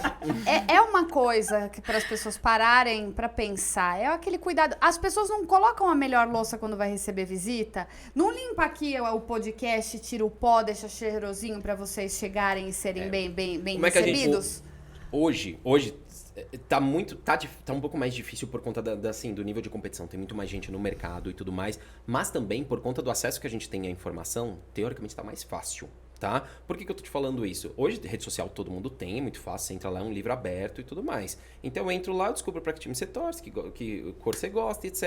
é uma coisa que para as pessoas pararem pra pensar. É aquele cuidado. As pessoas não colocam a melhor louça quando vai receber visita. Não limpa aqui o podcast, tira o pó, deixa cheirosinho pra vocês chegarem e serem bem Como é que a gente- recebidos. Hoje tá um pouco mais difícil por conta assim, do nível de competição. Tem muito mais gente no mercado e tudo mais, mas também por conta do acesso que a gente tem à informação, teoricamente tá mais fácil. Tá? Por que eu tô te falando isso? Hoje, rede social todo mundo tem, é muito fácil, você entra lá, é um livro aberto e tudo mais. Então eu entro lá, eu descubro pra que time você torce, que cor você gosta, etc.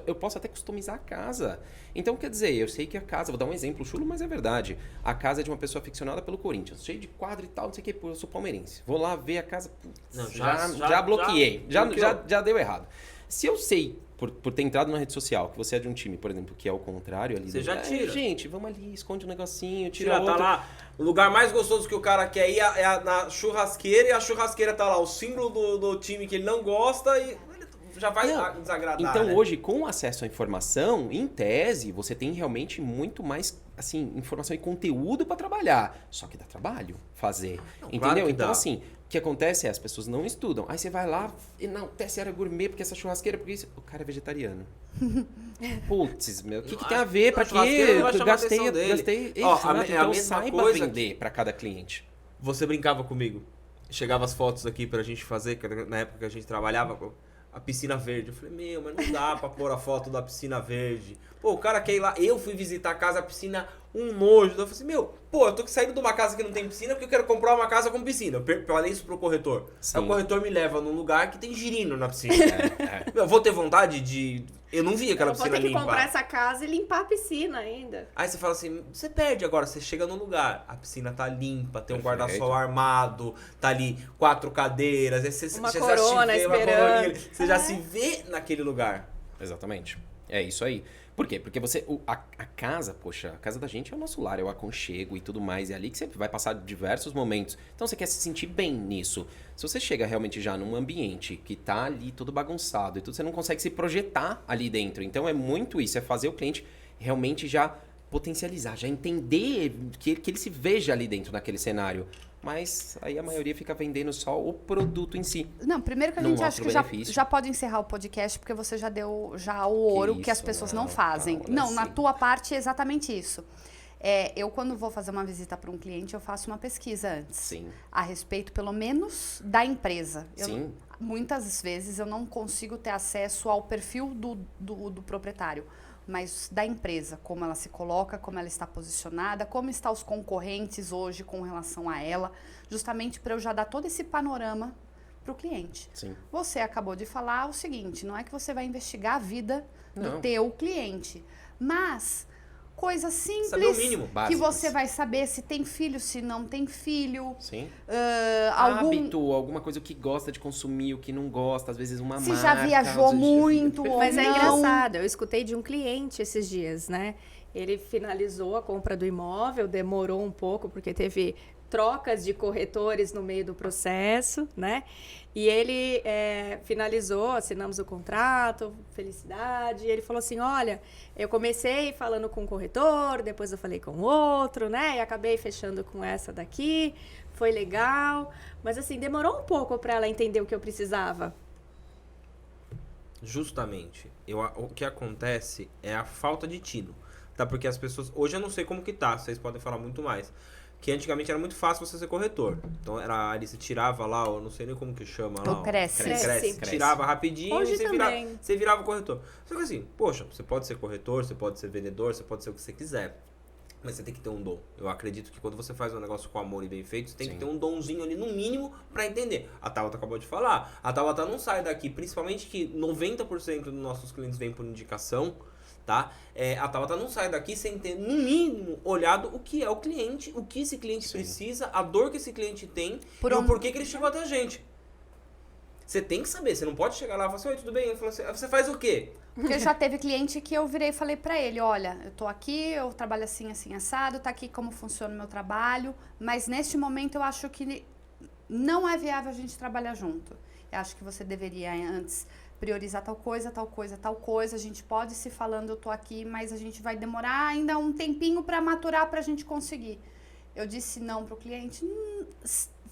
Eu posso até customizar a casa. Então, quer dizer, eu sei que a casa, vou dar um exemplo chulo, mas é verdade. A casa é de uma pessoa aficionada pelo Corinthians, cheio de quadro e tal, não sei o que, pô, eu sou palmeirense. Vou lá ver a casa, putz, Não, já bloqueei, já bloqueou. deu errado. Se eu sei, por ter entrado na rede social, que você é de um time, por exemplo, que é o contrário ali. Você já tira. Gente, vamos ali, esconde um negocinho, tira Tira, outro. tá lá. O lugar mais gostoso que o cara quer ir é na churrasqueira, e a churrasqueira tá lá, o símbolo do time que ele não gosta, e ele já vai Não. desagradar. Então, né? hoje, com acesso à informação, em tese, você tem realmente muito mais, assim, informação e conteúdo para trabalhar. Só que dá trabalho fazer. Não, Entendeu? claro que Então, dá. assim, o que acontece é as pessoas não estudam. Aí você vai lá e não, Tessia era gourmet porque essa churrasqueira, porque isso. O cara é vegetariano. Putz, meu, o que tem a ver? Pra A churrasqueira não vai quê? Eu chamar a atenção dele. gastei. Ó, Exato, é a então mesma saiba coisa vender para cada cliente. Você brincava comigo. Chegava as fotos aqui pra gente fazer, que na época que a gente trabalhava, a piscina verde. Eu falei, meu, mas não dá pra pôr a foto da piscina verde. Pô, o cara quer ir lá. Eu fui visitar a casa, a piscina, um nojo. Eu falei assim, meu, pô, eu tô saindo de uma casa que não tem piscina porque eu quero comprar uma casa com piscina. Eu falei isso pro corretor. Sim. Aí o corretor me leva num lugar que tem girino na piscina. É. Meu, eu vou ter vontade de... Eu não vi aquela Eu vou piscina ter que limpa. comprar essa casa e limpar a piscina ainda. Aí você fala assim, você perde agora, você chega num lugar, a piscina tá limpa, tem um Perfeito. guarda-sol armado, tá ali 4 cadeiras, aí você Uma já corona se vê, uma esperando. coroninha, você já se vê naquele lugar. Exatamente. É isso aí. Por quê? Porque você. A casa, poxa, a casa da gente é o nosso lar, é o aconchego e tudo mais. É ali que você vai passar diversos momentos. Então você quer se sentir bem nisso. Se você chega realmente já num ambiente que tá ali todo bagunçado e tudo, você não consegue se projetar ali dentro. Então é muito isso, é fazer o cliente realmente já potencializar, já entender que ele se veja ali dentro naquele cenário. Mas aí a maioria fica vendendo só o produto em si. Não, primeiro que a Não gente acha mostra que o benefício. já pode encerrar o podcast, porque você já deu o ouro que as isso, pessoas não, não fazem. Paula, Não, na sim. tua parte é exatamente isso. Eu, quando vou fazer uma visita para um cliente, eu faço uma pesquisa antes. Sim. A respeito, pelo menos, da empresa. Sim. Muitas vezes eu não consigo ter acesso ao perfil do proprietário, mas da empresa, como ela se coloca, como ela está posicionada, como estão os concorrentes hoje com relação a ela, justamente para eu já dar todo esse panorama para o cliente. Sim. Você acabou de falar o seguinte, não é que você vai investigar a vida do Não. teu cliente, mas coisas simples Saber o mínimo, que básicas. você vai saber se tem filho, se não tem filho, Sim. algum... Hábito, alguma coisa que gosta de consumir, o que não gosta, às vezes uma Se marca. já viajou às vezes muito ou Mas é não. engraçado, eu escutei de um cliente esses dias, né? Ele finalizou a compra do imóvel, demorou um pouco, porque teve trocas de corretores no meio do processo, né? E ele finalizou, assinamos o contrato, felicidade. E ele falou assim, olha, eu comecei falando com um corretor, depois eu falei com outro, né? E acabei fechando com essa daqui, foi legal. Mas assim, demorou um pouco para ela entender o que eu precisava. Justamente. O que acontece é a falta de tino. Tá? Porque as pessoas... Hoje eu não sei como que tá, vocês podem falar muito mais. Que antigamente era muito fácil você ser corretor. Então era ali, você tirava lá, eu não sei nem como que chama lá. O Cresce. Cresce. Tirava rapidinho Hoje e também. você virava corretor. Só que assim, poxa, você pode ser corretor, você pode ser vendedor, você pode ser o que você quiser. Mas você tem que ter um dom. Eu acredito que quando você faz um negócio com amor e bem feito, você tem que ter um donzinho ali, no mínimo, pra entender. A Tabata acabou de falar. A Tabata não sai daqui, principalmente que 90% dos nossos clientes vêm por indicação, tá? A Tabata não sai daqui sem ter, no mínimo, olhado o que é o cliente, o que esse cliente precisa, a dor que esse cliente tem e o porquê que ele chegou até a gente. Você tem que saber, você não pode chegar lá e falar assim, oi, tudo bem? Eu falo assim, você faz o quê? Porque já teve cliente que eu virei e falei pra ele, olha, eu tô aqui, eu trabalho assim, assim, assado, tá aqui como funciona o meu trabalho, mas neste momento eu acho que não é viável a gente trabalhar junto. Eu acho que você deveria antes priorizar tal coisa, tal coisa, tal coisa, a gente pode se falando, eu tô aqui, mas a gente vai demorar ainda um tempinho pra maturar pra gente conseguir. Eu disse não pro cliente,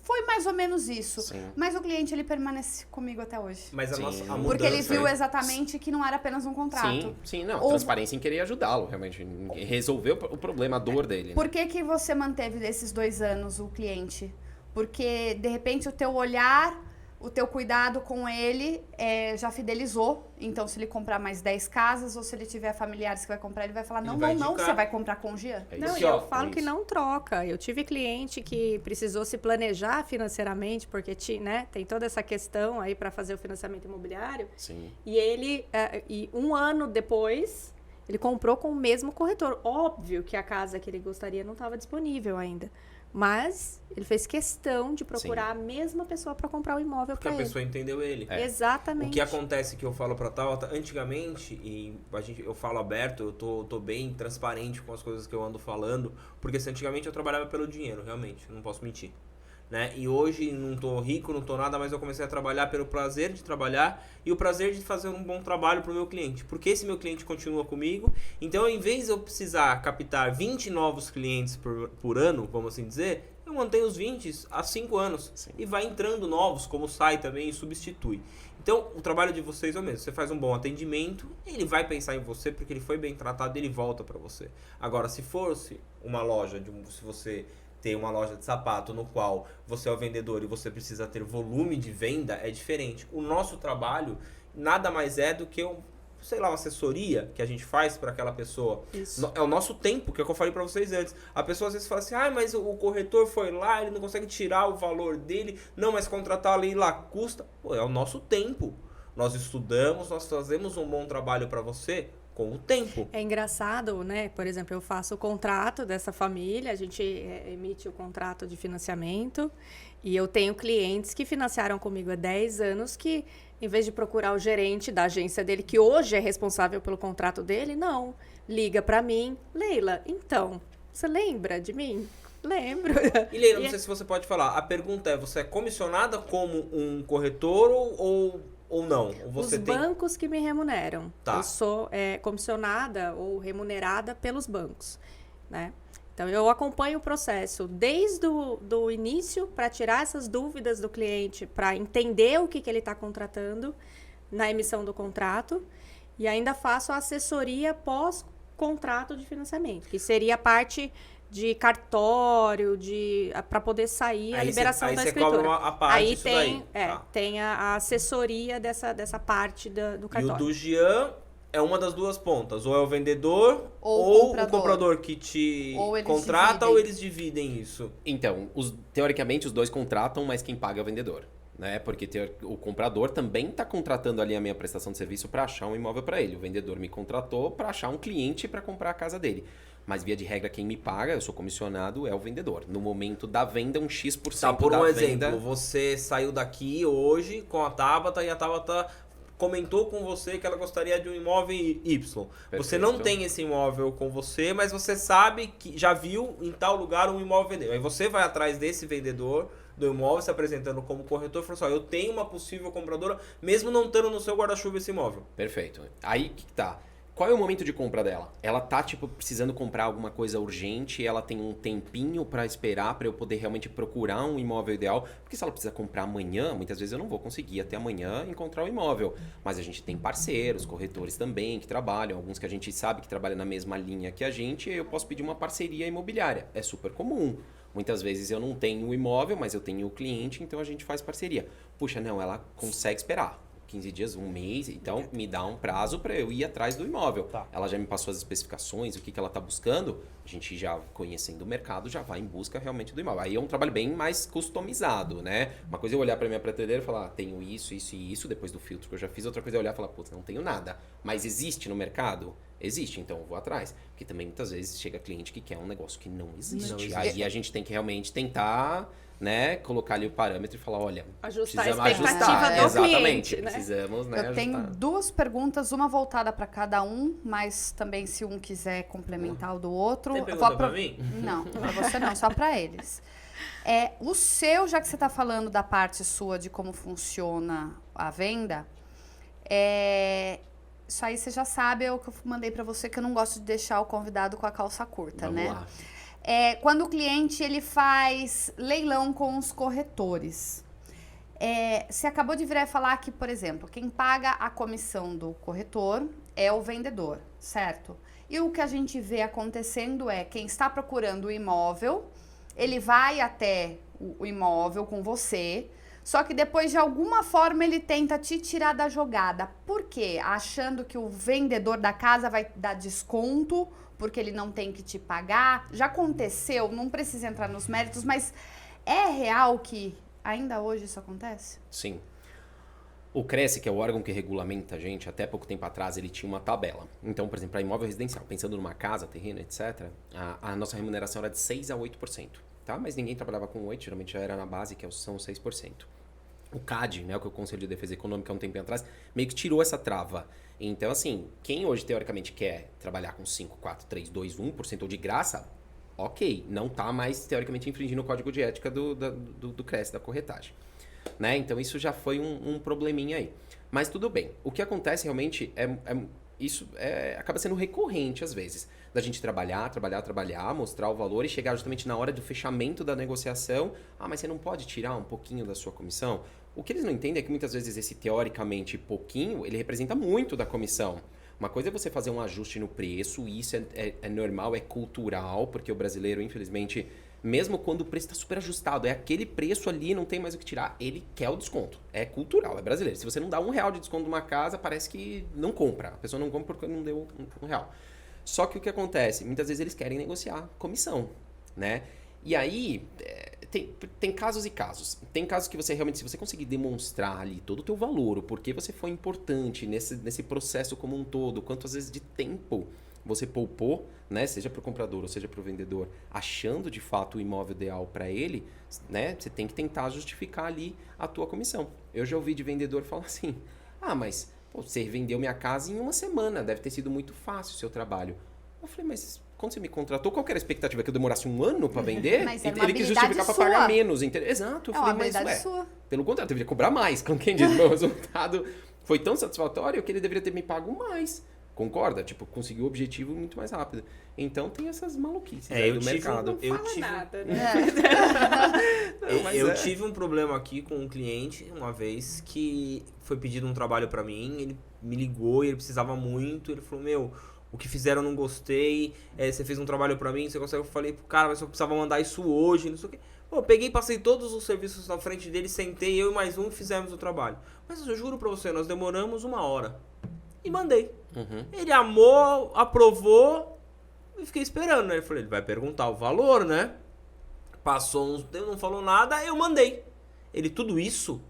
foi mais ou menos isso. Sim. Mas o cliente, ele permanece comigo até hoje. Mas a nossa a mudança... Porque ele viu exatamente que não era apenas um contrato. Sim, não. Transparência em querer ajudá-lo, realmente. Resolver o problema, a dor dele. Né? Por que você manteve desses 2 anos o cliente? Porque, de repente, o teu olhar, o teu cuidado com ele já fidelizou. Então, se ele comprar mais 10 casas ou se ele tiver familiares que vai comprar, ele vai falar, não, você vai comprar com o Jean. Não, eu falo que não troca. Eu tive cliente que precisou se planejar financeiramente, porque tem toda essa questão aí para fazer o financiamento imobiliário. Sim. E ele, um ano depois, ele comprou com o mesmo corretor. Óbvio que a casa que ele gostaria não estava disponível ainda. Mas ele fez questão de procurar a mesma pessoa para comprar o imóvel para ele. Porque a pessoa entendeu ele. Exatamente. O que acontece que eu falo pra Tabata, antigamente, e eu falo aberto, eu tô bem transparente com as coisas que eu ando falando, porque antigamente eu trabalhava pelo dinheiro, realmente, não posso mentir. Né? E hoje não tô rico, não tô nada, mas eu comecei a trabalhar pelo prazer de trabalhar e o prazer de fazer um bom trabalho pro meu cliente. Porque esse meu cliente continua comigo, então em vez de eu precisar captar 20 novos clientes por ano, vamos assim dizer, eu mantenho os 20 há 5 anos. Sim. E vai entrando novos, como sai também e substitui. Então, o trabalho de vocês é o mesmo. Você faz um bom atendimento, ele vai pensar em você porque ele foi bem tratado e ele volta para você. Agora, se fosse uma loja, se você tem uma loja de sapato no qual você é o vendedor e você precisa ter volume de venda, é diferente. O nosso trabalho nada mais é do que uma assessoria que a gente faz para aquela pessoa. Isso. É o nosso tempo, que é o que eu falei para vocês antes. A pessoa às vezes fala assim, mas o corretor foi lá, ele não consegue tirar o valor dele, não, mas contratar ali lá custa. Pô, é o nosso tempo. Nós estudamos, nós fazemos um bom trabalho para você, com o tempo. É engraçado, né? Por exemplo, eu faço o contrato dessa família, a gente emite o contrato de financiamento e eu tenho clientes que financiaram comigo há 10 anos que, em vez de procurar o gerente da agência dele, que hoje é responsável pelo contrato dele, não. Liga para mim, Leila, então, você lembra de mim? Lembro. E Leila, não sei se você pode falar, a pergunta é, você é comissionada como um corretor ou não? Você bancos que me remuneram. Tá. Eu sou comissionada ou remunerada pelos bancos, né? Então, eu acompanho o processo desde do início para tirar essas dúvidas do cliente, para entender o que ele está contratando na emissão do contrato e ainda faço a assessoria pós-contrato de financiamento, que seria a parte de cartório, para poder sair a liberação da escritura. Cobra a parte aí disso tem, daí. Tem a assessoria dessa parte do cartório. E o do Jean é uma das duas pontas. Ou é o vendedor, ou o comprador que te contrata, ou eles dividem isso. Então, teoricamente, os dois contratam, mas quem paga é o vendedor. Né? Porque o comprador também está contratando ali a minha prestação de serviço para achar um imóvel para ele. O vendedor me contratou para achar um cliente para comprar a casa dele. Mas, via de regra, quem me paga, eu sou comissionado, é o vendedor. No momento da venda, um X% tá, por um venda... exemplo, você saiu daqui hoje com a Tabata e a Tabata comentou com você que ela gostaria de um imóvel Y. Perfeito. Você não tem esse imóvel com você, mas você sabe que já viu em tal lugar um imóvel vendendo. Aí você vai atrás desse vendedor do imóvel, se apresentando como corretor, e falou assim, eu tenho uma possível compradora, mesmo não estando no seu guarda-chuva esse imóvel. Perfeito. Aí que tá. Qual é o momento de compra dela? Ela tá, precisando comprar alguma coisa urgente, ela tem um tempinho para esperar para eu poder realmente procurar um imóvel ideal, porque se ela precisa comprar amanhã, muitas vezes eu não vou conseguir até amanhã encontrar o imóvel. Mas a gente tem parceiros, corretores também que trabalham, alguns que a gente sabe que trabalham na mesma linha que a gente, e eu posso pedir uma parceria imobiliária. É super comum. Muitas vezes eu não tenho o imóvel, mas eu tenho o cliente, então a gente faz parceria. Puxa, não, ela consegue esperar. 15 dias, um mês. Então, me dá um prazo para eu ir atrás do imóvel. Tá. Ela já me passou as especificações, o que ela está buscando. A gente já, conhecendo o mercado, já vai em busca realmente do imóvel. Aí é um trabalho bem mais customizado, né? Uma coisa é eu olhar para minha prateleira e falar, tenho isso, isso e isso, depois do filtro que eu já fiz. Outra coisa é olhar e falar, putz, não tenho nada. Mas existe no mercado? Existe, então eu vou atrás. Porque também, muitas vezes, chega cliente que quer um negócio que não existe. Não existe. Aí a gente tem que realmente tentar... né, colocar ali o parâmetro e falar, olha, Ajustar a precisamos expectativa ajustar. do Exatamente, cliente, né? precisamos, né, Eu ajustar. tenho 2 perguntas, uma voltada para cada um, mas também se um quiser complementar o do outro. Tem eu pergunta vou pra mim? Não, para você não, só para eles. O seu, já que você está falando da parte sua de como funciona a venda, isso aí você já sabe, é o que eu mandei para você, que eu não gosto de deixar o convidado com a calça curta, Vamos né? lá. Quando o cliente ele faz leilão com os corretores, você acabou de virar e falar que, por exemplo, quem paga a comissão do corretor é o vendedor, certo? E o que a gente vê acontecendo é quem está procurando o imóvel, ele vai até o imóvel com você, só que depois de alguma forma ele tenta te tirar da jogada. Por quê? Achando que o vendedor da casa vai dar desconto porque ele não tem que te pagar. Já aconteceu, não precisa entrar nos méritos, mas é real que ainda hoje isso acontece? Sim. O Cresce, que é o órgão que regulamenta a gente, até pouco tempo atrás ele tinha uma tabela. Então, por exemplo, para imóvel residencial, pensando numa casa, terreno, etc., a nossa remuneração era de 6% a 8%. Tá? Mas ninguém trabalhava com 8%, geralmente já era na base, que são 6%. O CAD, né, o que é o Conselho de Defesa Econômica há um tempo atrás, meio que tirou essa trava. Então, assim, quem hoje teoricamente quer trabalhar com 5, 4, 3, 2, 1% ou de graça, ok, não está mais teoricamente infringindo o código de ética do CRES, da corretagem. Né? Então, isso já foi um probleminha aí. Mas tudo bem. O que acontece realmente isso acaba sendo recorrente às vezes. Da gente trabalhar, mostrar o valor e chegar justamente na hora do fechamento da negociação. Ah, mas você não pode tirar um pouquinho da sua comissão? O que eles não entendem é que muitas vezes esse teoricamente pouquinho, ele representa muito da comissão. Uma coisa é você fazer um ajuste no preço, e isso é normal, é cultural, porque o brasileiro, infelizmente, mesmo quando o preço está super ajustado, é aquele preço ali, não tem mais o que tirar, ele quer o desconto. É cultural, é brasileiro. Se você não dá R$1 de desconto numa casa, parece que não compra. A pessoa não compra porque não deu R$1. Só que o que acontece? Muitas vezes eles querem negociar comissão, né? E aí, tem casos e casos. Tem casos que você realmente, se você conseguir demonstrar ali todo o teu valor, o porquê você foi importante nesse processo como um todo, quantas vezes de tempo você poupou, né, seja para o comprador ou seja para o vendedor, achando de fato o imóvel ideal para ele, né, você tem que tentar justificar ali a tua comissão. Eu já ouvi de vendedor falar assim, mas você vendeu minha casa em 1 semana, deve ter sido muito fácil o seu trabalho. Eu falei, mas quando você me contratou, qual que era a expectativa? Que eu demorasse 1 ano para vender? Mas era uma Ele quis habilidade justificar para sua. pagar menos. Exato, eu É uma falei, mas habilidade sua. pelo contrário, eu deveria cobrar mais. Como quem diz, meu resultado foi tão satisfatório que ele deveria ter me pago mais. Concorda? Tipo, conseguiu o objetivo muito mais rápido. Então tem essas maluquices aí do mercado. Nada, né? Eu tive um problema aqui com um cliente uma vez que foi pedido um trabalho pra mim, ele me ligou e ele precisava muito, ele falou, o que fizeram eu não gostei, você fez um trabalho pra mim, você consegue? Eu falei pro cara, mas eu precisava mandar isso hoje, não sei o quê. Eu peguei, passei todos os serviços na frente dele, sentei, eu e mais um e fizemos o trabalho. Mas eu juro pra você, nós demoramos 1 hora. E mandei. Uhum. Ele amou, aprovou e fiquei esperando, né? Ele vai perguntar o valor, né? Passou uns tempos, não falou nada, eu mandei. Ele, tudo isso?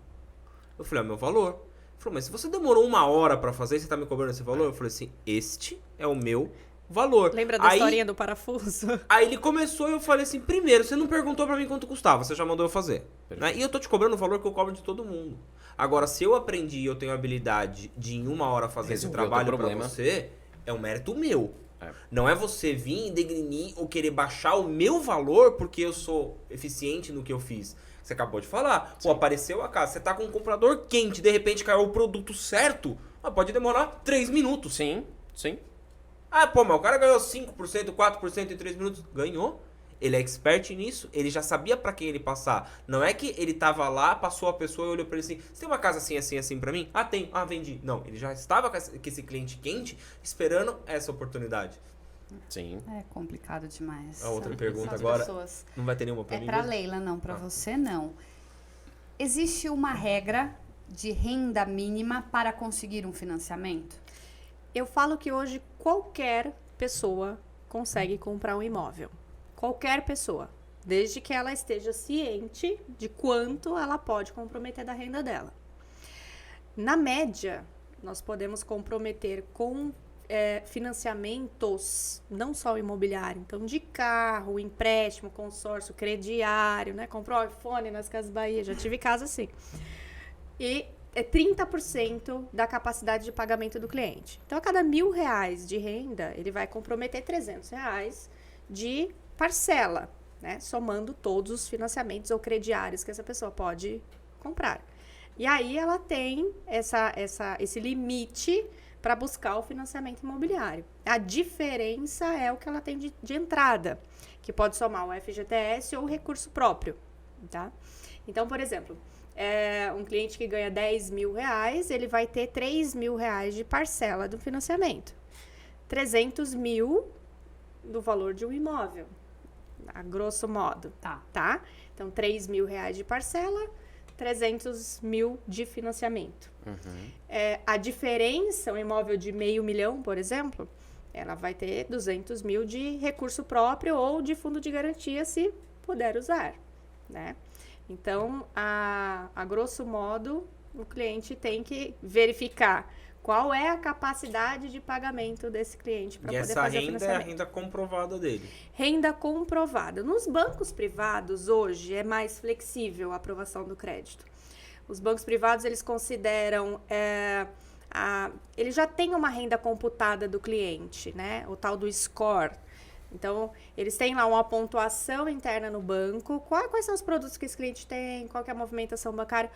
Eu falei, meu valor. Ele falou, mas se você demorou 1 hora pra fazer, você tá me cobrando esse valor? Eu falei assim, este é o meu valor. Lembra da historinha do parafuso? Aí ele começou e eu falei assim, primeiro, você não perguntou pra mim quanto custava, você já mandou eu fazer. Né? E eu tô te cobrando o valor que eu cobro de todo mundo. Agora, se eu aprendi e eu tenho a habilidade de em 1 hora fazer esse trabalho pra você, é um mérito meu. Não é você vir, degrinir ou querer baixar o meu valor porque eu sou eficiente no que eu fiz. Você acabou de falar. Pô, apareceu a casa, você tá com um comprador quente, de repente caiu o produto certo, pode demorar 3 minutos. Sim, sim. Mas o cara ganhou 5%, 4% em 3 minutos. Ganhou. Ele é expert nisso, ele já sabia pra quem ele passar. Não é que ele tava lá, passou a pessoa e olhou pra ele assim, você tem uma casa assim, assim, assim pra mim? Ah, tem. Ah, vendi. Não, ele já estava com esse cliente quente, esperando essa oportunidade. Sim. É complicado demais. A outra São- pergunta são as agora. pessoas. Não vai ter nenhuma pra mim? Pra mesmo? Leila, não. Pra você, não. Existe uma regra de renda mínima para conseguir um financiamento? Eu falo que hoje qualquer pessoa consegue comprar um imóvel. Qualquer pessoa. Desde que ela esteja ciente de quanto ela pode comprometer da renda dela. Na média, nós podemos comprometer com financiamentos, não só o imobiliário, então de carro, empréstimo, consórcio, crediário, né? Comprou um iPhone nas Casas Bahia, já tive casa assim. E é 30% da capacidade de pagamento do cliente. Então, a cada R$1.000 de renda, ele vai comprometer R$300 de parcela, né? Somando todos os financiamentos ou crediários que essa pessoa pode comprar. E aí, ela tem esse limite para buscar o financiamento imobiliário. A diferença é o que ela tem de entrada, que pode somar o FGTS ou o recurso próprio, tá? Então, por exemplo, um cliente que ganha R$10.000, ele vai ter R$3.000 de parcela do financiamento. 300 mil do valor de um imóvel, a grosso modo, tá? Então, R$3.000 de parcela, 300 mil de financiamento. A diferença, um imóvel de R$500 mil, por exemplo, ela vai ter 200 mil de recurso próprio ou de fundo de garantia, se puder usar, né? Então, a grosso modo, o cliente tem que verificar qual é a capacidade de pagamento desse cliente para poder fazer o financiamento. E essa renda é a renda comprovada dele? Renda comprovada. Nos bancos privados, hoje, é mais flexível a aprovação do crédito. Os bancos privados, eles consideram... eles já têm uma renda computada do cliente, né? O tal do score. Então, eles têm lá uma pontuação interna no banco, quais são os produtos que esse cliente tem, qual que é a movimentação bancária.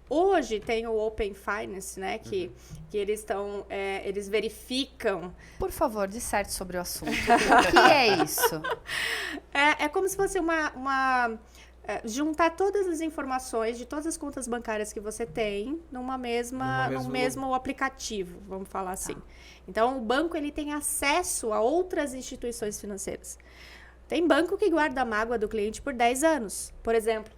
Hoje tem o Open Finance, né, que eles eles verificam... Por favor, disserte sobre o assunto. O que é isso? É como se fosse juntar todas as informações de todas as contas bancárias que você tem num mesmo aplicativo, vamos falar assim. Então, o banco ele tem acesso a outras instituições financeiras. Tem banco que guarda a mágoa do cliente por 10 anos, por exemplo.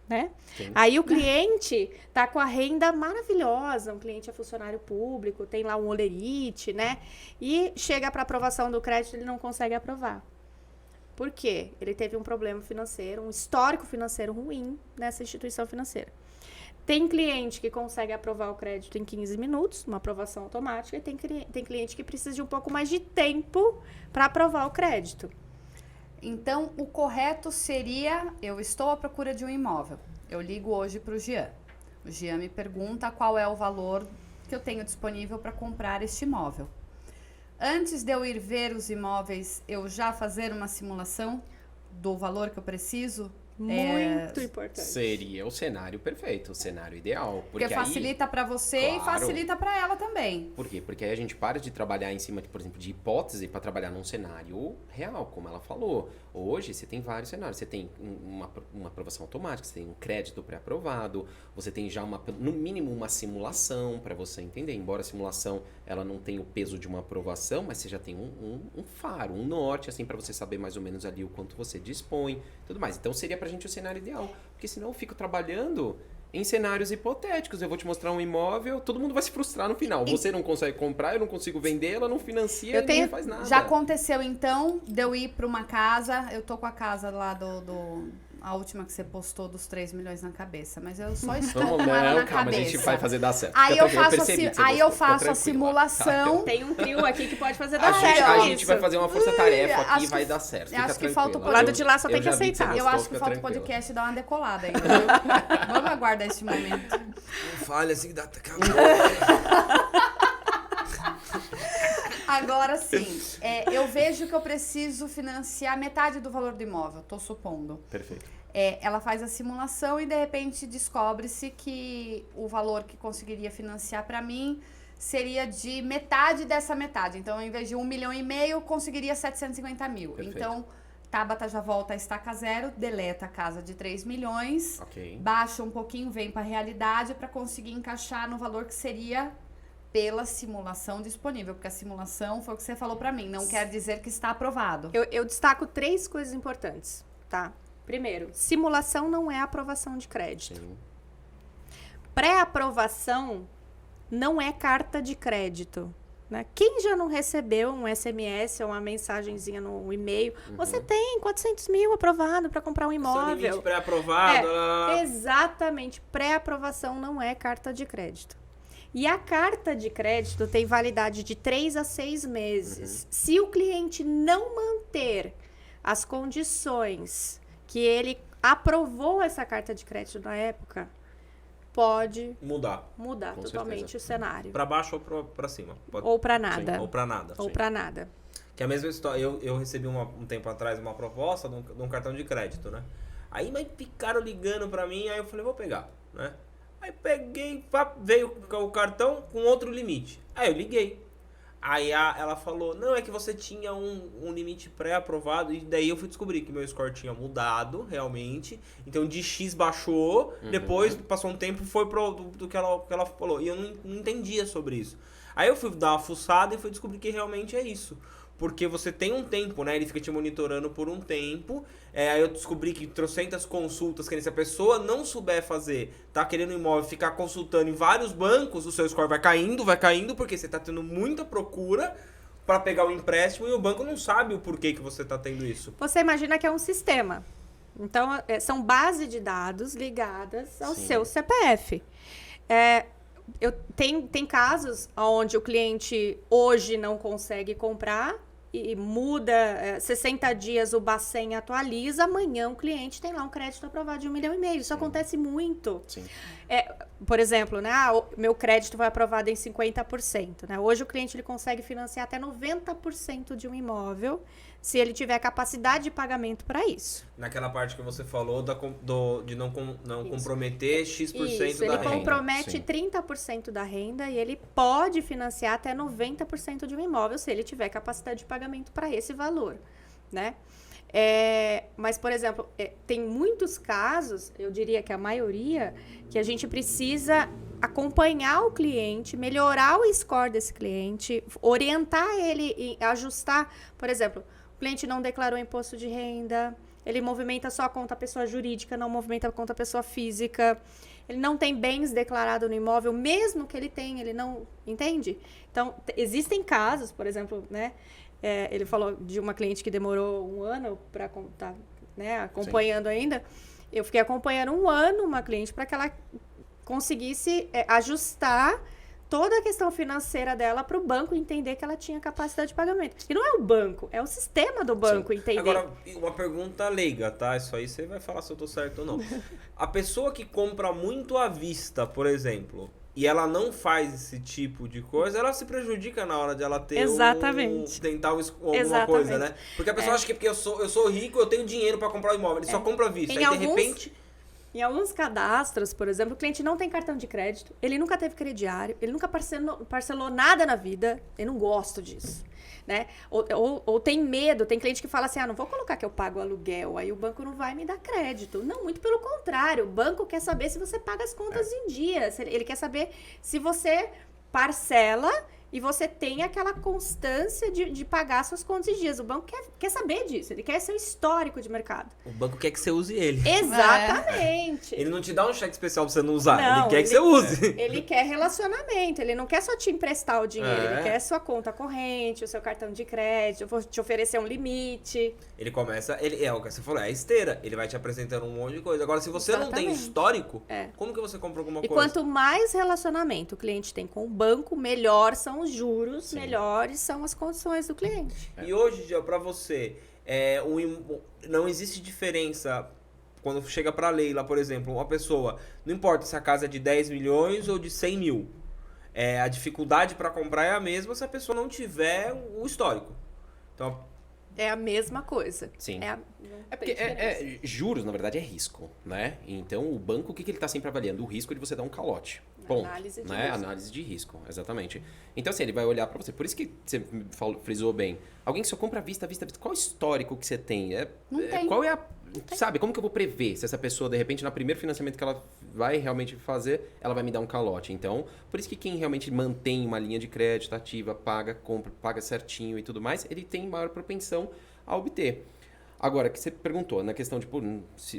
Né? Aí o cliente tá com a renda maravilhosa, um cliente é funcionário público, tem lá um holerite, né? E chega para aprovação do crédito, ele não consegue aprovar. Por quê? Ele teve um problema financeiro, um histórico financeiro ruim nessa instituição financeira. Tem cliente que consegue aprovar o crédito em 15 minutos, uma aprovação automática, e tem cliente que precisa de um pouco mais de tempo para aprovar o crédito. Então, o correto seria, eu estou à procura de um imóvel. Eu ligo hoje para o Jean. O Jean me pergunta qual é o valor que eu tenho disponível para comprar este imóvel. Antes de eu ir ver os imóveis, eu já fazer uma simulação do valor que eu preciso? Muito importante. Seria o cenário perfeito, o cenário ideal. Porque facilita para você e facilita para ela também. Por quê? Porque aí a gente para de trabalhar em cima, por exemplo, de hipótese para trabalhar num cenário real, como ela falou. Hoje você tem vários cenários. Você tem uma aprovação automática, você tem um crédito pré-aprovado, você tem já no mínimo uma simulação para você entender. Embora a simulação ela não tenha o peso de uma aprovação, mas você já tem um faro, um norte, assim, para você saber mais ou menos ali o quanto você dispõe, tudo mais. Então seria pra gente o cenário ideal, porque senão eu fico trabalhando em cenários hipotéticos. Eu vou te mostrar um imóvel, todo mundo vai se frustrar no final. Você não consegue comprar, eu não consigo vender, ela não financia, não faz nada. Já aconteceu então de eu ir pra uma casa, eu tô com a casa lá a última que você postou dos 3 milhões na cabeça, mas eu só estou com ela na calma, cabeça. A gente vai fazer dar certo. Aí eu faço a simulação. Tem um trio aqui que pode fazer dar certo. A gente vai fazer uma força-tarefa aqui e vai dar certo. Fica acho que falta o lado de lá só tem que aceitar. Eu acho que falta o podcast dar uma decolada ainda, viu? Vamos aguardar esse momento. Não fale assim que dá até Agora sim, eu vejo que eu preciso financiar metade do valor do imóvel, tô supondo. Perfeito. Ela faz a simulação e de repente descobre-se que o valor que conseguiria financiar para mim seria de metade dessa metade. Então, em vez de 1,5 milhão, conseguiria 750 mil. Perfeito. Então, Tabata já volta a estaca zero, deleta a casa de 3 milhões, baixa um pouquinho, vem para a realidade para conseguir encaixar no valor que seria pela simulação disponível, porque a simulação foi o que você falou para mim, não quer dizer que está aprovado. Eu destaco 3 coisas importantes, tá? Primeiro, simulação não é aprovação de crédito. pré-aprovação não é carta de crédito. Né? Quem já não recebeu um SMS ou uma mensagenzinha no e-mail? Você tem 400 mil aprovado para comprar um imóvel. Seu limite pré-aprovado. Exatamente. Pré-aprovação não é carta de crédito. E a carta de crédito tem validade de 3 a 6 meses. Se o cliente não manter as condições que ele aprovou essa carta de crédito na época, pode mudar Com totalmente certeza. o cenário. Para baixo ou para cima? Ou para nada. Sim, ou para nada. Ou para nada. Que é a mesma história. Eu recebi um tempo atrás uma proposta de um cartão de crédito, né? Aí mas ficaram ligando pra mim, aí eu falei, vou pegar, né? Aí peguei, veio o cartão com outro limite. Aí eu liguei. Aí ela falou, não, é que você tinha um limite pré-aprovado. E daí eu fui descobrir que meu score tinha mudado, realmente. Então de X baixou, depois passou um tempo, foi pro do que ela falou. E eu não entendia sobre isso. Aí eu fui dar uma fuçada e fui descobrir que realmente é isso. Porque você tem um tempo, né? Ele fica te monitorando por um tempo. Aí eu descobri que trocentas consultas, que se a pessoa não souber fazer, tá querendo um imóvel, ficar consultando em vários bancos, o seu score vai caindo, porque você tá tendo muita procura para pegar o empréstimo e o banco não sabe o porquê que você tá tendo isso. Você imagina que é um sistema. Então, são bases de dados ligadas ao seu CPF. Tem casos onde o cliente hoje não consegue comprar e muda, 60 dias o Bacen atualiza, amanhã o cliente tem lá um crédito aprovado de 1,5 milhão. Isso acontece muito. Sim. Por exemplo, né, meu crédito foi aprovado em 50%. Né? Hoje o cliente ele consegue financiar até 90% de um imóvel, se ele tiver capacidade de pagamento para isso. Naquela parte que você falou de não comprometer X% Isso, da ele renda. compromete Sim. 30% da renda e ele pode financiar até 90% de um imóvel se ele tiver capacidade de pagamento para esse valor, né? Mas, por exemplo, tem muitos casos, eu diria que a maioria, que a gente precisa acompanhar o cliente, melhorar o score desse cliente, orientar ele e ajustar. Por exemplo, o cliente não declarou imposto de renda, ele movimenta só a conta pessoa jurídica, não movimenta a conta pessoa física, ele não tem bens declarados no imóvel, mesmo que ele tenha, ele não... Entende? Então, existem casos, por exemplo, né? Ele falou de uma cliente que demorou 1 ano para contar, né? Acompanhando ainda. Eu fiquei acompanhando 1 ano uma cliente para que ela conseguisse ajustar toda a questão financeira dela para o banco entender que ela tinha capacidade de pagamento. E não é o banco, é o sistema do banco entender. Agora, uma pergunta leiga, tá? Isso aí você vai falar se eu tô certo ou não. A pessoa que compra muito à vista, por exemplo, e ela não faz esse tipo de coisa, ela se prejudica na hora de ela ter Exatamente. tentar alguma Exatamente. coisa, né? Porque a pessoa acha que porque eu sou rico, eu tenho dinheiro para comprar o imóvel. Ele só compra à vista. Em Aí, de repente... Em alguns cadastros, por exemplo, o cliente não tem cartão de crédito, ele nunca teve crediário, ele nunca parcelou nada na vida, eu não gosto disso, né? Ou tem medo, tem cliente que fala assim, não vou colocar que eu pago aluguel, aí o banco não vai me dar crédito. Não, muito pelo contrário, o banco quer saber se você paga as contas em dia, ele quer saber se você parcela e você tem aquela constância de pagar suas contas em dias. O banco quer saber disso, ele quer seu histórico de mercado. O banco quer que você use ele. Exatamente. Ele não te dá um cheque especial pra você não usar, Não, ele quer que você use. Ele quer relacionamento, ele não quer só te emprestar o dinheiro, É. ele quer sua conta corrente, o seu cartão de crédito, eu vou te oferecer um limite. Ele começa, é o que você falou, é a esteira. Ele vai te apresentando um monte de coisa. Agora, se você não tem Exatamente. histórico, É. como que você compra alguma E coisa? quanto mais relacionamento o cliente tem com o banco, melhor são os juros, Sim. melhores são as condições do cliente. E hoje, Gil, pra você, não existe diferença quando chega pra Leila, por exemplo, uma pessoa, não importa se a casa é de 10 milhões ou de 100 mil, a dificuldade pra comprar é a mesma se a pessoa não tiver o histórico. Então, É a mesma coisa. Sim. Não Porque tem diferença. juros, na verdade, é risco, né? Então, o banco, o que ele está sempre avaliando? O risco de você dar um calote. Ponto. Análise de né? risco. Análise de risco, exatamente. Então, assim, ele vai olhar para você. Por isso que você frisou bem. Alguém que só compra à vista. Qual é o histórico que você tem? Não tem. Qual é a... Sabe, como que eu vou prever se essa pessoa, de repente, no primeiro financiamento que ela vai realmente fazer, ela vai me dar um calote? Então, por isso que quem realmente mantém uma linha de crédito ativa, paga, compra, paga certinho e tudo mais, ele tem maior propensão a obter. Agora, que você perguntou, na questão de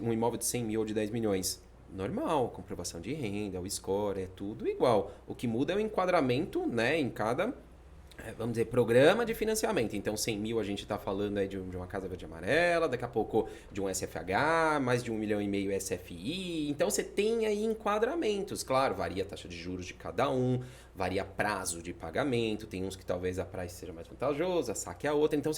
um imóvel de 100 mil ou de 10 milhões, normal, comprovação de renda, o score, é tudo igual. O que muda é o enquadramento, né, em cada, vamos dizer, programa de financiamento. Então, 100 mil a gente está falando aí de uma Casa Verde e Amarela, daqui a pouco de um SFH, mais de 1,5 milhão SFI. Então, você tem aí enquadramentos. Claro, varia a taxa de juros de cada um, varia prazo de pagamento. Tem uns que talvez a prazo seja mais vantajosa, a saque a outra. Então,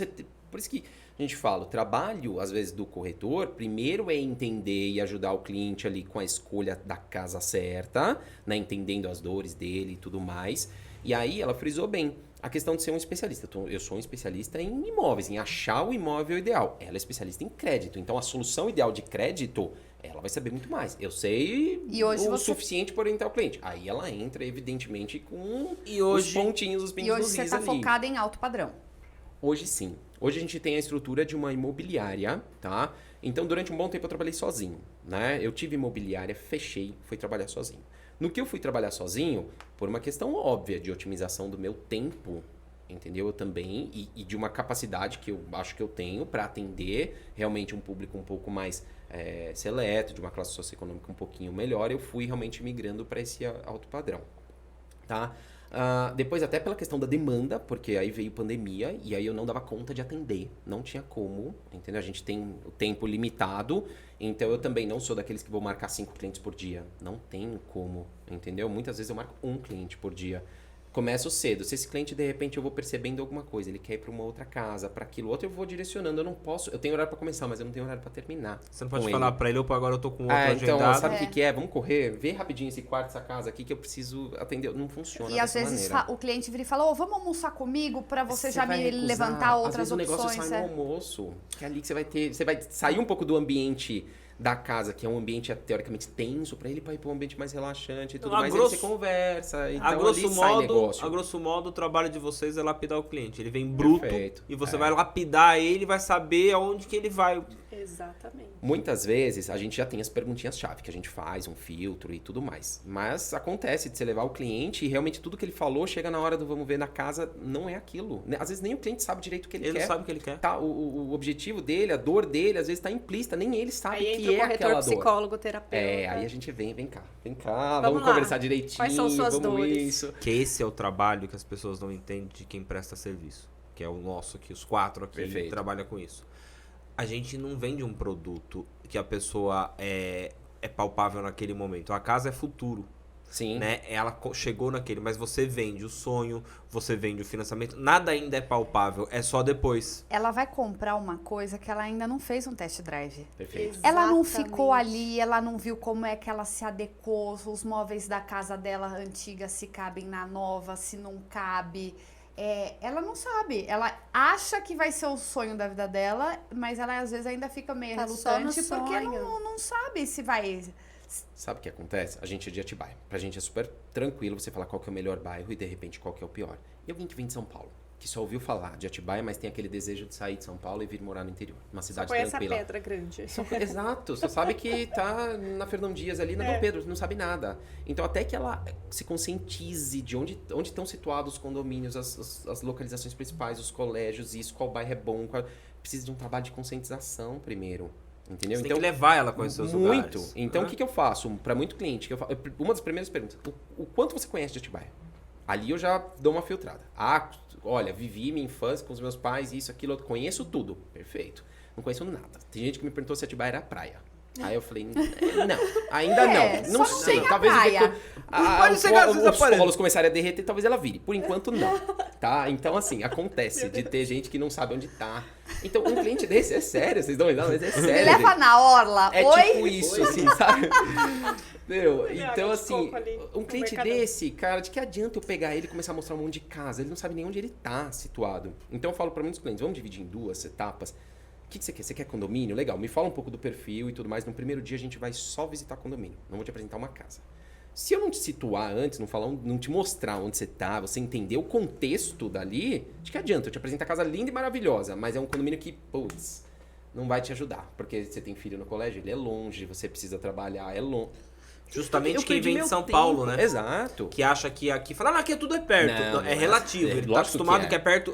por isso que a gente fala, o trabalho, às vezes, do corretor, primeiro é entender e ajudar o cliente ali com a escolha da casa certa, né, entendendo as dores dele e tudo mais. E aí, ela frisou bem. A questão de ser um especialista. Eu sou um especialista em imóveis, em achar o imóvel ideal. Ela é especialista em crédito. Então, a solução ideal de crédito, ela vai saber muito mais. Eu sei o suficiente para orientar o cliente. Aí ela entra, evidentemente, com os pontinhos, os pingos nos is ali. E hoje você está focada em alto padrão? Hoje, sim. Hoje a gente tem a estrutura de uma imobiliária, tá? Então, durante um bom tempo eu trabalhei sozinho, né? Eu tive imobiliária, fechei, fui trabalhar sozinho. No que eu fui trabalhar sozinho, por uma questão óbvia de otimização do meu tempo, entendeu? Eu também, e de uma capacidade que eu acho que eu tenho para atender realmente um público um pouco mais seleto, de uma classe socioeconômica um pouquinho melhor, eu fui realmente migrando para esse alto padrão, tá? Depois até pela questão da demanda, porque aí veio pandemia e aí eu não dava conta de atender, não tinha como, entendeu? A gente tem o tempo limitado, então eu também não sou daqueles que vou marcar 5 clientes por dia, não tenho como, entendeu? Muitas vezes eu marco 1 cliente por dia. Começo cedo, se esse cliente de repente eu vou percebendo alguma coisa, ele quer ir para uma outra casa, para aquilo outro, eu vou direcionando, eu não posso, eu tenho horário para começar, mas eu não tenho horário para terminar. Você não pode falar para ele, opa, agora eu tô com outro agendado. Então, sabe o que é? Vamos correr, vê rapidinho esse quarto, essa casa aqui que eu preciso atender, não funciona. E às vezes o cliente vira e fala, vamos almoçar comigo para você já me levantar outras opções. Às vezes o negócio sai no almoço, que é ali que você vai sair um pouco do ambiente da casa, que é um ambiente teoricamente tenso, para ele ir para um ambiente mais relaxante e tudo mais, aí você conversa, então ali sai negócio. A grosso modo, o trabalho de vocês é lapidar o cliente. Ele vem bruto. Perfeito. E você vai lapidar ele, vai saber aonde que ele vai. Exatamente. Muitas vezes a gente já tem as perguntinhas-chave, que a gente faz, um filtro e tudo mais. Mas acontece de você levar o cliente e realmente tudo que ele falou, chega na hora do vamos ver na casa, não é aquilo. Às vezes nem o cliente sabe direito o que ele quer. Ele não sabe o que ele quer. Tá, o objetivo dele, a dor dele, às vezes está implícita, nem ele sabe que é aquela dor. Aí entra o corretor, psicólogo, terapeuta. Aí a gente vem cá, vamos conversar direitinho. Quais são suas dores? Isso. Que esse é o trabalho que as pessoas não entendem de quem presta serviço. Que é o nosso aqui, os 4 aqui trabalham com isso. A gente não vende um produto que a pessoa é palpável naquele momento. A casa é futuro. Sim. Né? Ela chegou naquele, mas você vende o sonho, você vende o financiamento. Nada ainda é palpável, é só depois. Ela vai comprar uma coisa que ela ainda não fez um test drive. Perfeito. Ela não ficou ali, ela não viu como é que ela se adequou, os móveis da casa dela antiga se cabem na nova, se não cabe. Ela não sabe, ela acha que vai ser o sonho da vida dela, mas ela às vezes ainda fica meio relutante porque não sabe se vai. Sabe o que acontece? A gente é de Atibaia. Pra gente é super tranquilo você falar qual que é o melhor bairro e de repente qual que é o pior. E alguém que vem de São Paulo, que só ouviu falar de Atibaia, mas tem aquele desejo de sair de São Paulo e vir morar no interior. Uma cidade só tranquila. Essa pedra grande. Exato. Só sabe que tá na Fernão Dias ali, na Dom Pedro, não sabe nada. Então até que ela se conscientize de onde estão situados os condomínios, as localizações principais, os colégios, isso, qual bairro é bom, precisa de um trabalho de conscientização primeiro. Entendeu? Você então, tem que levar ela a conhecer os lugares. Muito. Então, o que eu faço? Para muito cliente, uma das primeiras perguntas, o quanto você conhece de Atibaia? Ali eu já dou uma filtrada. Olha, vivi minha infância com os meus pais, isso, aquilo, conheço tudo. Perfeito. Não conheço nada. Tem gente que me perguntou se Atibaia era praia. Aí eu falei, não, ainda não. Não sei. Talvez os polos começarem a derreter, talvez ela vire. Por enquanto, não. Tá? Então, assim, acontece de ter gente que não sabe onde tá. Então, um cliente desse é sério, vocês dão uma ideia, mas é sério. Leva gente. na orla. É tipo isso, assim, sabe? Entendeu? Então, assim, um cliente desse, cara, de que adianta eu pegar ele e começar a mostrar um monte de casa? Ele não sabe nem onde ele tá situado. Então, eu falo para muitos clientes, vamos dividir em 2 etapas. O que você quer? Você quer condomínio? Legal, me fala um pouco do perfil e tudo mais. No primeiro dia a gente vai só visitar condomínio. Não vou te apresentar uma casa. Se eu não te situar antes, não te mostrar onde você tá, você entender o contexto dali, de que adianta? Eu te apresentar a casa linda e maravilhosa, mas é um condomínio que, putz, não vai te ajudar. Porque você tem filho no colégio, ele é longe, você precisa trabalhar, é longe. Justamente Eu quem perdi vem de meu São tempo. Paulo, né? Exato. Que acha que aqui... Fala, aqui tudo é perto. Não, Não, é não relativo. é. Ele tá Lógico acostumado que que é perto...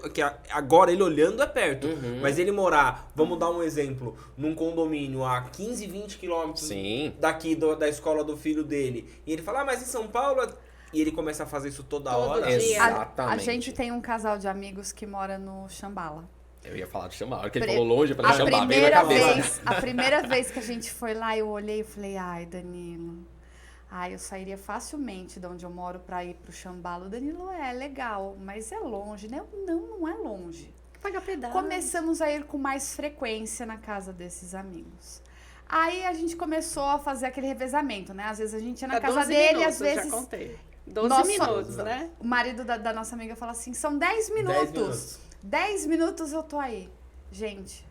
Agora ele olhando é perto. Uhum. Mas ele morar, vamos dar um exemplo, num condomínio a 15, 20 quilômetros Sim. daqui da escola do filho dele. E ele fala, mas em São Paulo... E ele começa a fazer isso toda Todo hora. dia. Exatamente. A gente tem um casal de amigos que mora no Xambala. Eu ia falar de chamar. A hora que ele Pre- falou longe, eu falei A chamar. Veio na primeira cabeça. a primeira vez que a gente foi lá, eu olhei e falei, ai, Danilo, eu sairia facilmente de onde eu moro pra ir pro Xambala. O Danilo, é legal, mas é longe, né? Não é longe. Paga pedaço. Começamos a ir com mais frequência na casa desses amigos. Aí a gente começou a fazer aquele revezamento, né? Às vezes a gente ia na Dá casa 12 dele, minutos, às vezes... já contei. 12 Nossa, minutos, né? O marido da nossa amiga fala assim, são 10 10 minutos. 10 minutos eu tô aí. Gente,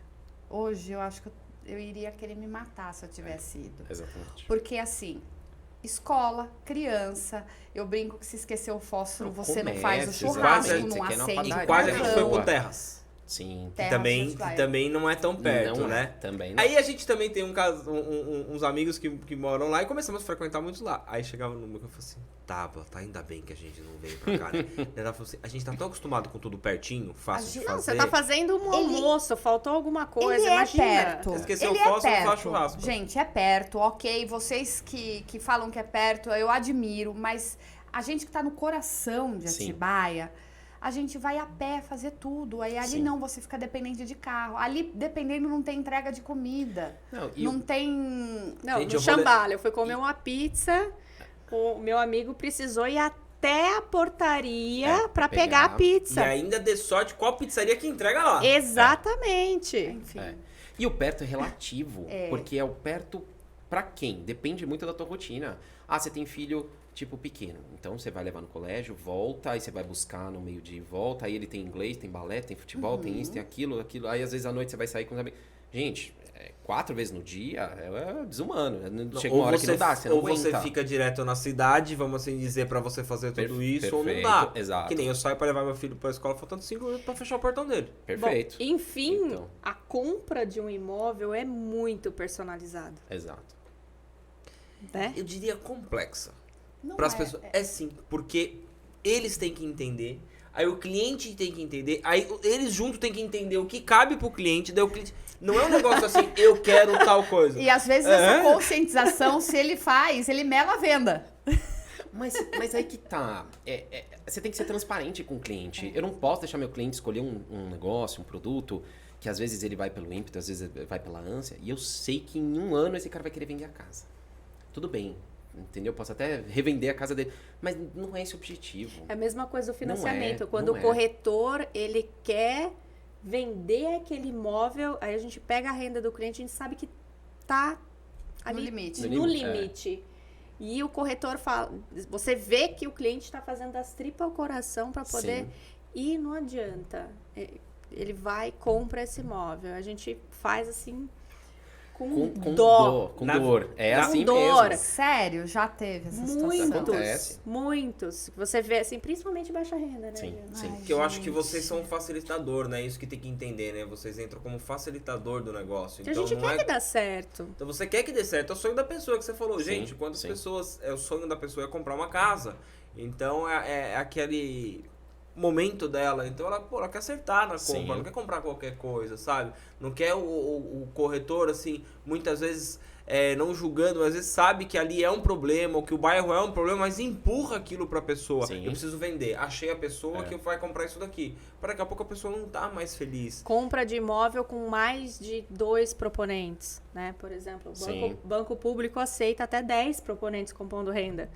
hoje eu acho que eu iria querer me matar se eu tivesse ido. Exatamente. Porque assim, escola, criança, eu brinco que se esquecer o fósforo, você não faz o comércio, churrasco, exatamente. não Você quer ir numa acende E padaria. o quase a gente foi carvão. pro Terras. Sim. Que Terras também, Just que Vai. também não é tão perto, Não, né? Também não. Aí a gente também tem uns amigos que moram lá e começamos a frequentar muito lá. Aí chegava no meu e eu falei assim, tá ainda bem que a gente não veio pra cá, né? Ela falou assim, a gente tá tão acostumado com tudo pertinho, fácil de gente- Não, fazer. você tá fazendo um almoço, faltou alguma coisa, Ele imagina. é perto. Esqueceu Ele o fósforo, é faz perto. churrasco. Gente, é perto, ok. Vocês que falam que é perto, eu admiro, mas a gente que tá no coração de Sim. Atibaia, a gente vai a pé fazer tudo. Aí ali Sim. não, você fica dependente de carro. Ali, dependendo, não tem entrega de comida. Não, e Não o- tem. Não, Gente, no eu vou Xambala, eu fui comer uma pizza, o meu amigo precisou ir até a portaria pra pegar a pegar. E pizza. ainda dê sorte qual pizzaria que entrega lá. Exatamente. Enfim. É. E o perto é relativo, É. porque é o perto pra quem? Depende muito da tua rotina. Ah, você tem filho, tipo, pequeno. Então, você vai levar no colégio, volta, aí você vai buscar no meio de volta, aí ele tem inglês, tem balé, tem futebol, tem isso, tem aquilo. Aí, às vezes, à noite você vai sair com os amigos. Gente, 4 vezes no dia é desumano. Chega uma hora que não dá, você não ou aguenta. você fica direto na cidade, vamos assim dizer, pra você fazer tudo isso, ou não perfeito, dá. exato. Que nem eu saio pra levar meu filho pra escola, faltando 5 minutos pra fechar o portão dele. Perfeito. Bom, enfim, Então. a compra de um imóvel é muito personalizada, Exato. né? Eu diria complexa. Não Para as é- pessoas. É sim, porque eles têm que entender, aí o cliente tem que entender, aí eles juntos têm que entender o que cabe pro cliente, daí o cliente. Não é um negócio assim, eu quero tal coisa. E às vezes É. essa conscientização, se ele faz, ele mela a venda. Mas aí que tá. Você tem que ser transparente com o cliente. Eu não posso deixar meu cliente escolher um negócio, um produto, que às vezes ele vai pelo ímpeto, às vezes ele vai pela ânsia, e eu sei que em um ano esse cara vai querer vender a casa. Tudo bem, entendeu? Eu posso até revender a casa dele, mas não é esse o objetivo. É a mesma coisa do financiamento. Não é, Quando não o é. corretor, ele quer vender aquele imóvel, aí a gente pega a renda do cliente, a gente sabe que tá ali No limite. no No limite, limite. E o corretor fala, você vê que o cliente está fazendo das tripas ao coração para poder Sim. e não adianta. Ele vai e compra esse imóvel. A gente faz assim com Com dó. dor. Com Na- dor. É na- assim Com dor. mesmo. Sério, já teve essa situação. Muitos, Acontece. muitos. Você vê assim, principalmente baixa renda, né? Sim, Diana? sim. Ai, Que eu acho que gente. vocês são um facilitador, né? Isso que tem que entender, né? Vocês entram como facilitador do negócio. A Então gente não quer é. que dá certo. Então você quer que dê certo, é o sonho da pessoa que você falou. Sim, Gente, quantas sim. pessoas. É o sonho da pessoa é comprar uma casa. Então é aquele momento dela. Então ela quer acertar na compra, Sim. não quer comprar qualquer coisa, sabe? Não quer o corretor, assim, muitas vezes. Não julgando, mas às vezes sabe que ali é um problema, ou que o bairro é um problema, mas empurra aquilo pra pessoa. Sim. Eu preciso vender. Achei a pessoa É. que vai comprar isso daqui. Para daqui a pouco a pessoa não tá mais feliz. Compra de imóvel com mais de 2 proponentes, né? Por exemplo, o Sim. banco público aceita até 10 proponentes compondo renda.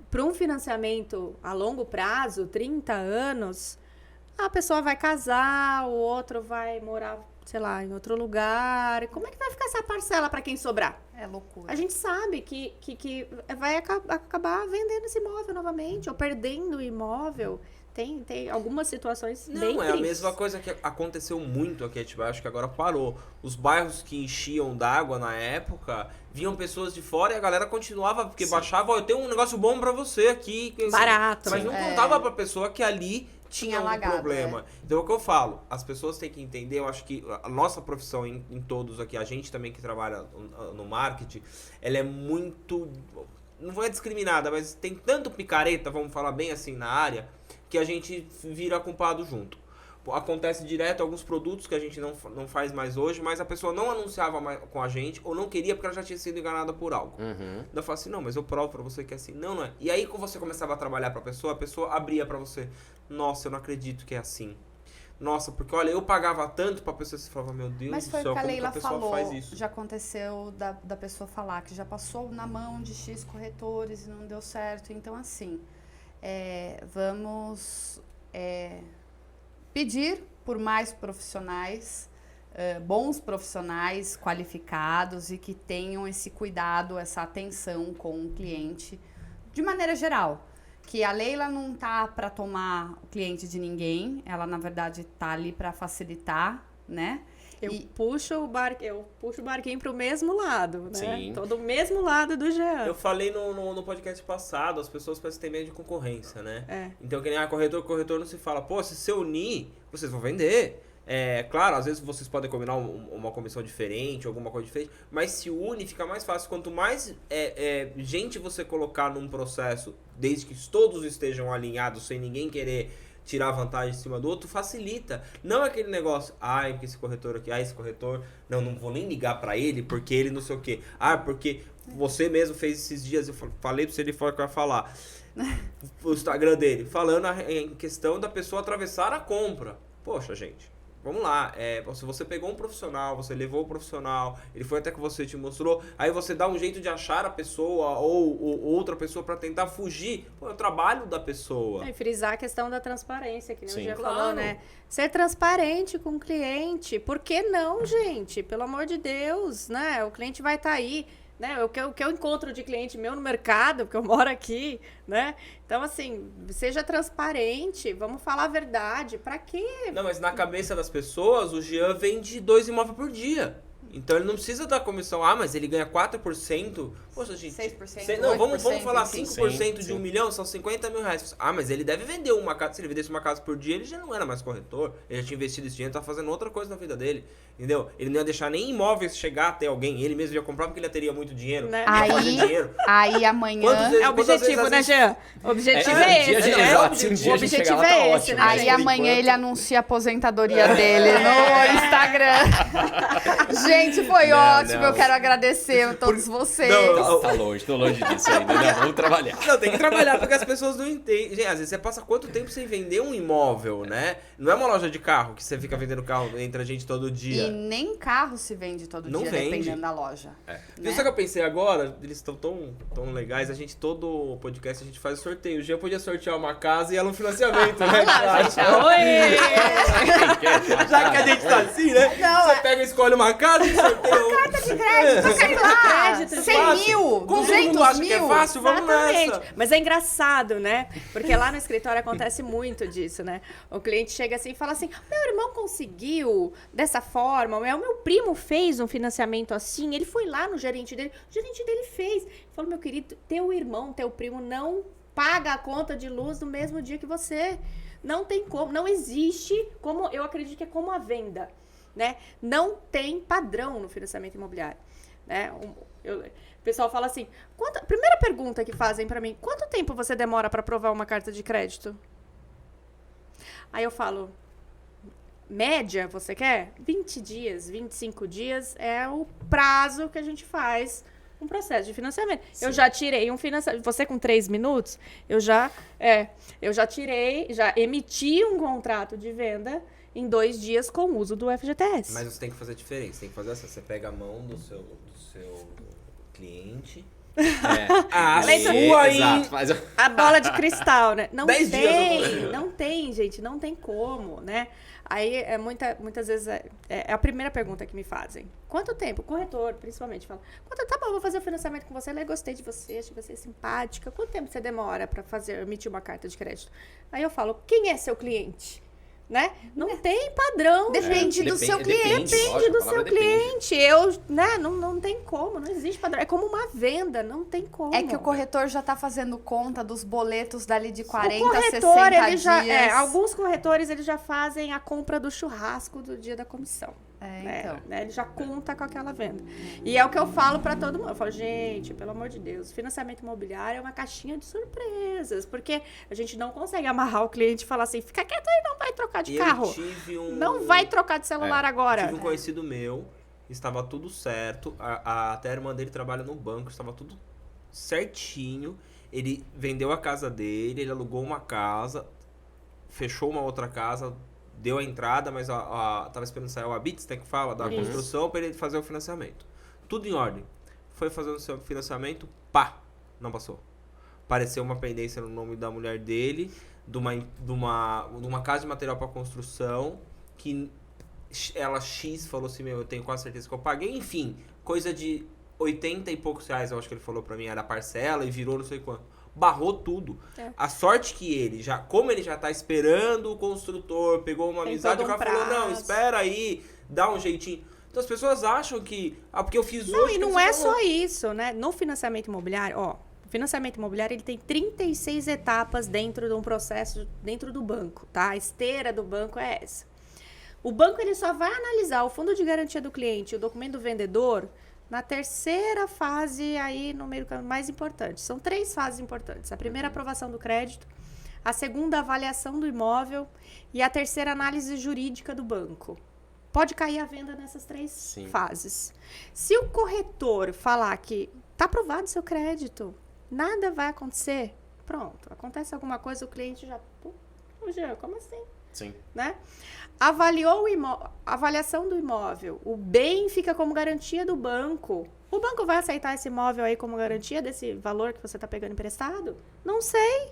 Para um financiamento a longo prazo, 30 anos, a pessoa vai casar, o outro vai morar, sei lá, em outro lugar. Como é que vai ficar essa parcela para quem sobrar? É loucura. A gente sabe que vai acabar vendendo esse imóvel novamente, ou perdendo o imóvel. Tem algumas situações bem Não, é a tristes. mesma coisa que aconteceu muito aqui em Atibaia, acho que agora parou. Os bairros que enchiam d'água na época, vinham pessoas de fora e a galera continuava, porque Sim. baixava, ó, eu tenho um negócio bom pra você aqui. Barato. Mas não É. contava pra pessoa que ali tinha um alagado. problema. Então é o que eu falo, as pessoas têm que entender, eu acho que a nossa profissão em todos aqui, a gente também que trabalha no marketing, ela é muito, não vou discriminada, mas tem tanto picareta, vamos falar bem assim, na área, que a gente vira culpado junto. Acontece direto alguns produtos que a gente não faz mais hoje, mas a pessoa não anunciava mais com a gente ou não queria porque ela já tinha sido enganada por algo. Uhum. Eu falo assim, não, mas eu provo pra você que é assim. Não, não é. E aí quando você começava a trabalhar pra pessoa, a pessoa abria pra você. Nossa, eu não acredito que é assim. Nossa, porque olha, eu pagava tanto pra pessoa, você falava, meu Deus Mas do foi céu, o que a como que Leila a pessoa falou, faz isso? já aconteceu da pessoa falar que já passou na mão de X corretores e não deu certo. Então, assim, vamos pedir por mais profissionais, bons profissionais qualificados e que tenham esse cuidado, essa atenção com o cliente, de maneira geral. Que a Leila não tá para tomar o cliente de ninguém, ela na verdade tá ali para facilitar, né? Eu puxo o barquinho pro mesmo lado, né? Sim. Tô do mesmo lado do Jean. Eu falei no podcast passado, as pessoas parecem ter medo de concorrência, né? É. Então, que nem corretor não se fala, pô, se você unir, vocês vão vender. Claro, às vezes vocês podem combinar uma comissão diferente, alguma coisa diferente, mas se une, fica mais fácil. Quanto mais gente você colocar num processo, desde que todos estejam alinhados, sem ninguém querer tirar vantagem em cima do outro, facilita. Não é aquele negócio, porque esse corretor aqui, esse corretor, não vou nem ligar pra ele, porque ele não sei o quê. Porque você mesmo fez esses dias, eu falei pra você, ele foi falar o Instagram dele, falando em questão da pessoa atravessar a compra. Poxa, gente. Vamos lá, se você pegou um profissional, você levou o profissional, ele foi até que você te mostrou, aí você dá um jeito de achar a pessoa ou outra pessoa pra tentar fugir, é o trabalho da pessoa. E frisar a questão da transparência, que nem o Jean claro. falou, né? Ser transparente com o cliente. Por que não, gente? Pelo amor de Deus, né? O cliente vai estar aí. Né? O que eu encontro de cliente meu no mercado, porque eu moro aqui, né? Então, assim, seja transparente, vamos falar a verdade. Pra quê? Não, mas na cabeça das pessoas, o Jean vende 2 imóveis por dia. Então ele não precisa dar comissão. Mas ele ganha 4%. Poxa, gente. 6%, Não, vamos 8%, falar enfim. 5% de Sim. 1 milhão, são 50 mil reais. Mas ele deve vender uma casa. Se ele vendesse uma casa por dia, ele já não era mais corretor. Ele já tinha investido esse dinheiro, tá fazendo outra coisa na vida dele. Entendeu? Ele não ia deixar nem imóveis chegar até alguém. Ele mesmo ia comprar porque ele teria muito dinheiro. Né? Ia fazer dinheiro. Aí amanhã... Quantas vezes- É o objetivo, né, Jean? O objetivo é um dia esse, a gente- né? exato, se um dia O a gente objetivo chegar lá, tá é esse, ótimo. né? Mas Aí por amanhã enquanto- ele anuncia a aposentadoria dele no Instagram. Gente, foi Não, ótimo. não. Eu quero agradecer a todos vocês. Não, Tá longe, tô longe disso ainda. Não, vamos trabalhar. Não, tem que trabalhar porque as pessoas não entendem. Gente, às vezes você passa quanto tempo sem vender um imóvel, né? Não é uma loja de carro que você fica vendendo carro, entra gente todo E dia. nem carro se vende todo Não dia, vende. dependendo da loja. Viu só que eu pensei agora? Eles estão tão legais. A gente, todo podcast, a gente faz sorteio. O Jean podia sortear uma casa e ela um financiamento, né? Já que a gente tá assim, né? Não, Você pega e escolhe uma casa e sorteia. Carta de crédito, Sei lá, Crédito, 100 mil, Como todo 200 mundo acha mil. que é fácil, vamos Exatamente. nessa. Mas é engraçado, né? Porque lá no escritório acontece muito disso, né? O cliente chega assim e fala assim: meu irmão conseguiu dessa forma, o meu primo fez um financiamento assim, ele foi lá no gerente dele, o gerente dele fez. Ele falou: meu querido, teu irmão, teu primo não paga a conta de luz no mesmo dia que você. Não tem como, não existe como, eu acredito que é como a venda, né? Não tem padrão no financiamento imobiliário, né? O pessoal fala assim, primeira pergunta que fazem pra mim, quanto tempo você demora pra aprovar uma carta de crédito? Aí eu falo, média, você quer? 20 dias, 25 dias é o prazo que a gente faz um processo de financiamento. Sim. Eu já tirei um financiamento. Você com 3 minutos, eu já emiti um contrato de venda em 2 dias com o uso do FGTS. Mas você tem que fazer diferença. Tem que fazer assim, você pega a mão do seu cliente. A sua exato, a bola de cristal, né? Não 10 tem, dias. não tem, gente, não tem como, né? Aí, muitas vezes, é a primeira pergunta que me fazem. Quanto tempo? O corretor, principalmente, fala, tá bom, eu vou fazer o financiamento com você, eu gostei de você, achei você simpática. Quanto tempo você demora para emitir uma carta de crédito? Aí eu falo, quem é seu cliente? né? Não tem padrão. Depende do seu cliente. Depende do lógico, a seu palavra depende. cliente. Não tem como, não existe padrão. É como uma venda, não tem como. É que o corretor já tá fazendo conta dos boletos dali de 40, o corretor, 60 ele dias. já, alguns corretores, eles já fazem a compra do churrasco do dia da comissão. Então. Né? Ele já conta com aquela venda. E é o que eu falo pra todo mundo. Eu falo, gente, pelo amor de Deus, financiamento imobiliário é uma caixinha de surpresas, porque a gente não consegue amarrar o cliente e falar assim, fica quieto aí, não vai trocar de carro. Não vai trocar de celular agora. Tive um conhecido meu, estava tudo certo, até a irmã dele trabalha no banco, estava tudo certinho, ele vendeu a casa dele, ele alugou uma casa, fechou uma outra casa, deu a entrada, mas tava esperando sair o Habits, que fala, da construção, para ele fazer o financiamento. Tudo em ordem. Foi fazer o seu financiamento, não passou. Apareceu uma pendência no nome da mulher dele, de uma casa de material para construção, que ela X falou assim, eu tenho quase certeza que eu paguei, enfim, coisa de 80 e poucos reais, eu acho que ele falou pra mim, era a parcela, e virou não sei quanto. Barrou tudo. A sorte que ele como ele já tá esperando o construtor, pegou uma amizade, o cara falou, não, espera aí, dá um jeitinho. Então as pessoas acham que, porque eu fiz hoje... E não é só isso, né? No financiamento imobiliário, o financiamento imobiliário, ele tem 36 etapas dentro de um processo, dentro do banco, tá? A esteira do banco é essa. O banco, ele só vai analisar o fundo de garantia do cliente e o documento do vendedor na terceira fase, aí no meio do caminho, mais importante. São 3 fases importantes. A primeira, aprovação do crédito. A segunda, avaliação do imóvel. E a terceira, análise jurídica do banco. Pode cair a venda nessas 3 fases. Se o corretor falar que está aprovado o seu crédito, nada vai acontecer, pronto. Acontece alguma coisa, o cliente já... Jean, como assim? Sim. Né? Avaliou avaliação do imóvel. O bem fica como garantia do banco. O banco vai aceitar esse imóvel aí como garantia desse valor que você está pegando emprestado? Não sei.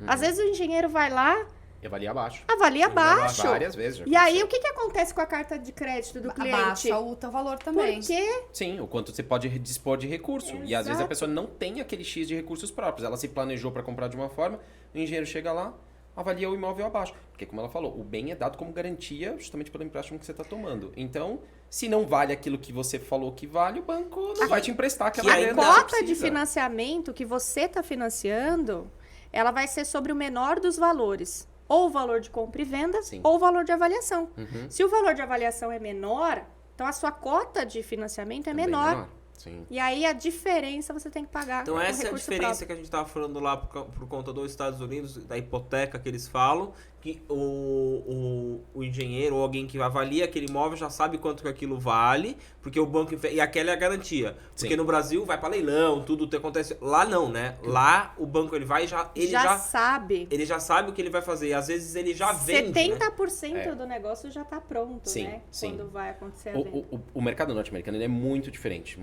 Às vezes o engenheiro vai lá... Avalia abaixo. Avalia abaixo. Várias vezes. E aí, o que acontece com a carta de crédito do cliente? Abaixa o teu valor também. Por quê? Sim, o quanto você pode dispor de recurso. Exato. E às vezes a pessoa não tem aquele X de recursos próprios. Ela se planejou para comprar de uma forma, o engenheiro chega lá, avalia o imóvel abaixo. Porque, como ela falou, o bem é dado como garantia justamente pelo empréstimo que você está tomando. Então, se não vale aquilo que você falou que vale, o banco não vai te emprestar aquela A grana. cota de financiamento que você está financiando, ela vai ser sobre o menor dos valores. Ou o valor de compra e venda, ou o valor de avaliação. Se o valor de avaliação é menor, então a sua cota de financiamento é menor. Sim. E aí a diferença você tem que pagar. Então essa é a diferença que a gente estava falando lá por conta dos Estados Unidos, da hipoteca que eles falam, que o engenheiro ou alguém que avalia aquele imóvel já sabe quanto que aquilo vale, porque o banco... E aquela é a garantia. Porque no Brasil vai para leilão, tudo acontece... Lá não, né? Lá o banco ele vai ele já sabe. Ele já sabe o que ele vai fazer. E às vezes ele já vende, 70% do negócio já está pronto, né? Sim. Quando vai acontecer a venda. O mercado norte-americano ele é muito diferente,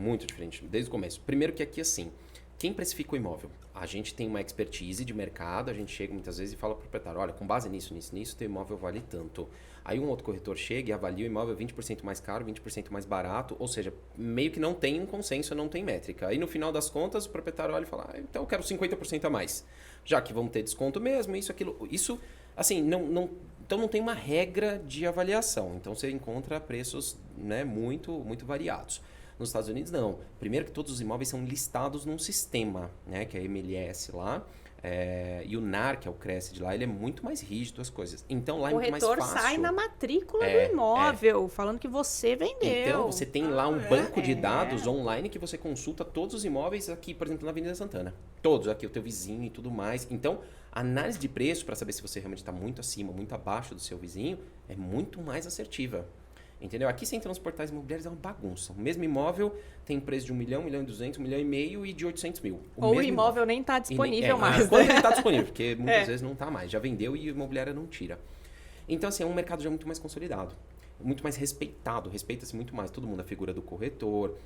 desde o começo. Primeiro que aqui, assim, quem precifica o imóvel? A gente tem uma expertise de mercado, a gente chega muitas vezes e fala para o proprietário, olha, com base nisso, teu imóvel vale tanto. Aí um outro corretor chega e avalia o imóvel 20% mais caro, 20% mais barato, ou seja, meio que não tem um consenso, não tem métrica. Aí no final das contas, o proprietário olha e fala, então eu quero 50% a mais. Já que vamos ter desconto mesmo, isso, aquilo. Isso, assim, então não tem uma regra de avaliação. Então você encontra preços, né, muito, muito variados. Nos Estados Unidos, não. Primeiro que todos os imóveis são listados num sistema, né? Que é a MLS lá. E o NAR, que é o Cresce de lá, ele é muito mais rígido as coisas. Então lá é muito mais fácil. O corretor sai na matrícula do imóvel, falando que você vendeu. Então você tem lá um banco de dados online que você consulta todos os imóveis aqui, por exemplo, na Avenida Santana. Todos, aqui o teu vizinho e tudo mais. Então, a análise de preço, para saber se você realmente está muito acima, muito abaixo do seu vizinho, é muito mais assertiva. Entendeu? Aqui você entra nos portais imobiliários, é uma bagunça. O mesmo imóvel tem preço de 1 milhão, 1 milhão e 200, 1 milhão e meio e de 800 mil. Ou o imóvel nem está disponível mais. Quando ele está disponível, porque muitas vezes não está mais. Já vendeu e a imobiliária não tira. Então, assim, é um mercado já muito mais consolidado. Muito mais respeitado. Respeita-se muito mais todo mundo. A figura do corretor.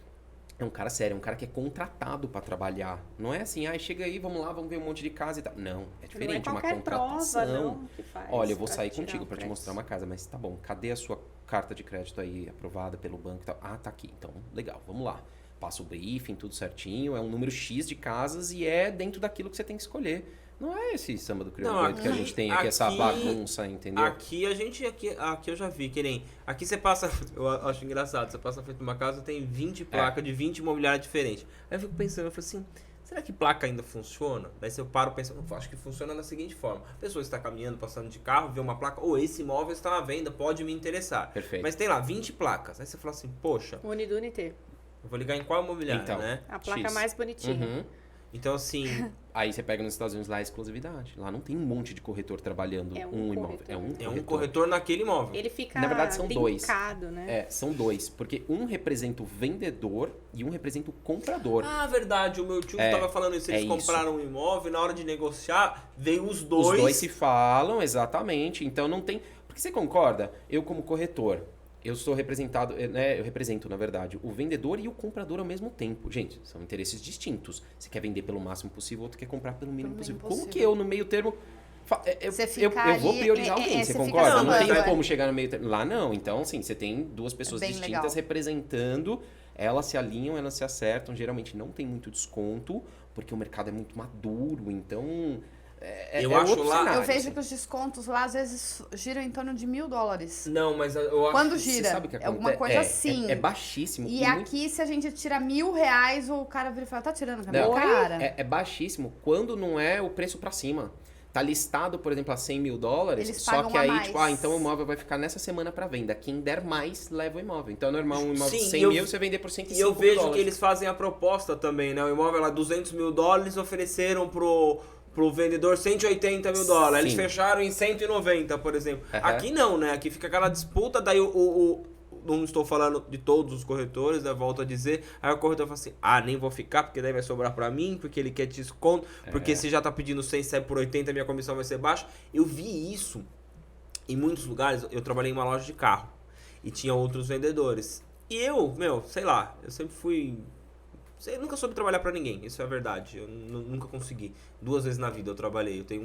É um cara sério, é um cara que é contratado para trabalhar. Não é assim, chega aí, vamos lá, vamos ver um monte de casa e tal. Não, é diferente, não é uma contratação. Prova, não, que faz olha, eu vou sair contigo para te mostrar uma casa, mas tá bom, cadê a sua carta de crédito aí aprovada pelo banco e tal? Ah, tá aqui, então legal, vamos lá. Passa o briefing, tudo certinho, é um número X de casas e é dentro daquilo que você tem que escolher. Não é esse samba do crioulo Não, doido que a gente tem aqui, essa aqui- bagunça, entendeu? Aqui eu já vi, que nem. Aqui você passa. Eu acho engraçado, você passa na frente de uma casa, tem 20 placas de 20 imobiliários diferentes. Aí eu fico pensando, eu falo assim, será que placa ainda funciona? Daí se eu paro pensando, acho que funciona da seguinte forma. A pessoa está caminhando, passando de carro, vê uma placa, esse imóvel está à venda, pode me interessar. Perfeito. Mas tem lá 20 placas. Aí você fala assim, poxa, Unidunité. eu vou ligar em qual imobiliário, Então. né? A placa X. mais bonitinha. Uhum. Então assim, Aí você pega nos Estados Unidos lá a exclusividade. Lá não tem um monte de corretor trabalhando É um imóvel. corretor. é um corretor naquele imóvel. Ele fica Na verdade, são dois. linkado, né? São dois. Porque um representa o vendedor e um representa o comprador. Ah, verdade, o meu tio estava falando isso. Eles isso. compraram um imóvel e na hora de negociar, veio os Os dois. dois se falam, exatamente. Então não tem... Porque você concorda? Eu como corretor, eu sou representado, né? Eu represento, na verdade, o vendedor e o comprador ao mesmo tempo. Gente, são interesses distintos. Você quer vender pelo máximo possível, outro quer comprar pelo mínimo possível. Como que eu, no meio termo... Você Eu fica vou ali, priorizar alguém, você você fica concorda? Não somando, tem é. como chegar no meio termo. Lá não. Então, assim, você tem duas pessoas Bem distintas legal. representando, elas se alinham, elas se acertam. Geralmente não tem muito desconto, porque o mercado é muito maduro. Então, Eu acho outro lá- cenário, Eu vejo assim. que os descontos lá às vezes giram em torno de $1.000. Não, mas eu acho Quando Você gira, sabe o que é alguma acontece? coisa assim. É baixíssimo. E muito- aqui, se a gente tira R$1.000, o cara vira e fala, tá tirando com a minha Não, cara? é baixíssimo quando não é o preço pra cima. Tá listado, por exemplo, a $100 mil, Eles só pagam que a aí, mais. tipo, então o imóvel vai ficar nessa semana pra venda. Quem der mais, leva o imóvel. Então é normal um imóvel de Sim, 100 eu- mil, você vender por 105 E eu vejo dólares. que eles fazem a proposta também, né? O imóvel lá, $200 mil, ofereceram pro vendedor $180 mil. Eles Sim. fecharam em 190, por exemplo. Aham. Aqui não, né? Aqui fica aquela disputa, daí não estou falando de todos os corretores, né? Volto a dizer. Aí o corretor fala assim, nem vou ficar, porque daí vai sobrar pra mim, porque ele quer desconto, porque se já tá pedindo 100, sai por 80, minha comissão vai ser baixa. Eu vi isso em muitos lugares. Eu trabalhei em uma loja de carro e tinha outros vendedores. E eu, sei lá, eu sempre fui... Eu nunca soube trabalhar pra ninguém, isso é a verdade. Eu nunca consegui. 2 vezes na vida eu trabalhei. Eu tenho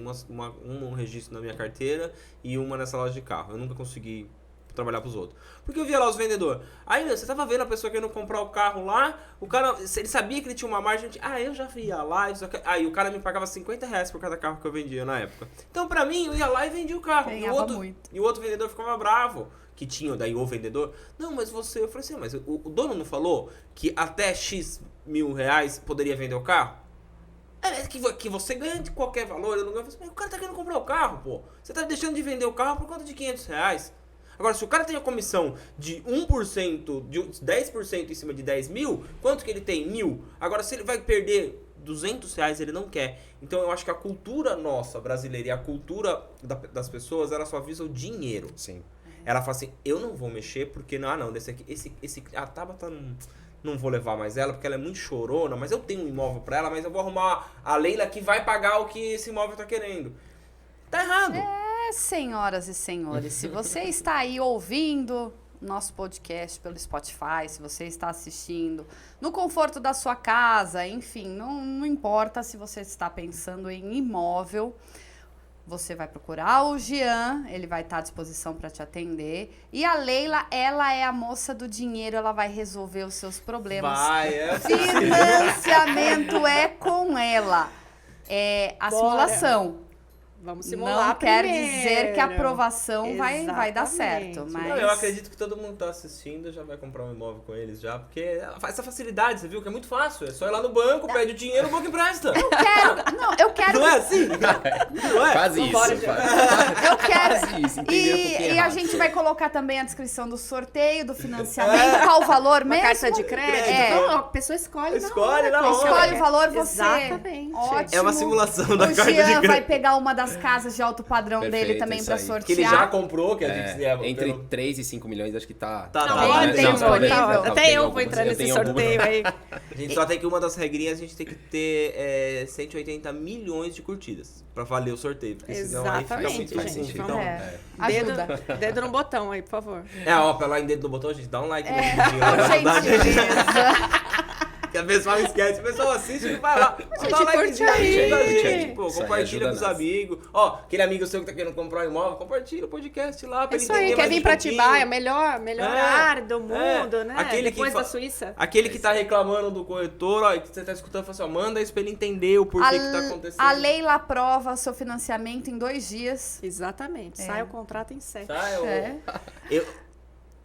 um registro na minha carteira e uma nessa loja de carro. Eu nunca consegui trabalhar pros outros. Porque eu via lá os vendedores. Aí, você tava vendo a pessoa querendo comprar o carro lá, o cara, ele sabia que ele tinha uma margem, eu já via lá, aí o cara me pagava R$50 por cada carro que eu vendia na época. Então, pra mim, eu ia lá e vendia o carro. Ganhava muito. E o outro vendedor ficava bravo. Que tinha, daí o vendedor, não, mas você... Eu falei assim, mas o dono não falou que até X mil reais poderia vender o carro? Que você ganha de qualquer valor, eu não ganho. Mas o cara tá querendo comprar o carro, pô. Você tá deixando de vender o carro por conta de R$500. Agora, se o cara tem a comissão de 1%, de 10% em cima de 10 mil, quanto que ele tem? 1.000. Agora, se ele vai perder R$200, ele não quer. Então, eu acho que a cultura nossa, brasileira, e a cultura das pessoas, ela só visa o dinheiro. Sim. Ela fala assim, eu não vou mexer porque, a Tabata não vou levar mais ela porque ela é muito chorona, mas eu tenho um imóvel pra ela, mas eu vou arrumar a Leila que vai pagar o que esse imóvel tá querendo. Tá errado. Senhoras e senhores, se você está aí ouvindo nosso podcast pelo Spotify, se você está assistindo no conforto da sua casa, enfim, não importa se você está pensando em imóvel, você vai procurar o Jean, ele vai estar à disposição para te atender. E a Leila, ela é a moça do dinheiro, ela vai resolver os seus problemas. Financiamento é com ela. É a Bora. simulação. Vamos simular Não quer primeiro. dizer que a aprovação vai dar certo. Exatamente. Mas... Não, eu acredito que todo mundo que tá assistindo já vai comprar um imóvel com eles já, porque essa facilidade, você viu que é muito fácil. É só ir lá no banco, pede o dinheiro, o banco empresta. Eu quero. Não é assim? Não é? Quase isso. bora, Eu quero. Quase isso. Entenderam um pouquinho E a errado. gente vai colocar também a descrição do sorteio, do financiamento, qual o valor Uma mesmo. carta de crédito. É. Não, a pessoa escolhe Escolhe na na hora. hora. Escolhe o valor você. Exatamente. Ótimo. É uma simulação da O carta de Jean crédito. vai pegar uma das casas de alto padrão dele Perfeito, também isso pra aí. sortear. Que ele já comprou, que a gente Entre 3 e 5 milhões, acho que tá... Tá, Não, lá, ele tem disponível. Até eu vou entrar nesse sorteio aí. A gente só tem que uma das regrinhas, a gente tem que ter 180 milhões de curtidas pra valer o sorteio. Porque senão aí fica Exatamente, muito gente. confuso. Vamos- Então, Ajuda. Dedo no botão aí, por favor. ó, pra lá em dedo no botão, a gente dá um like no vídeo. Por gentileza. Que a pessoa esquece. O pessoal assiste e vai lá. Gente, Dá um curte likezinho, aí. ajuda a Curte gente, aí. pô. Isso aí Compartilha ajuda com os nós. amigos. Ó, aquele amigo seu que tá querendo comprar um imóvel, compartilha o podcast lá pra ele Isso entender aí, quer mais vir um pra pouquinho. Atibaia, melhor área do mundo, né? Aquele Depois que da Suíça. Aquele que tá reclamando do corretor, ó, que você tá escutando, fala assim, ó, manda isso pra ele entender o porquê que tá acontecendo. A Leila aprova seu financiamento em 2 dias. Exatamente. Sai o contrato em 7. Tá,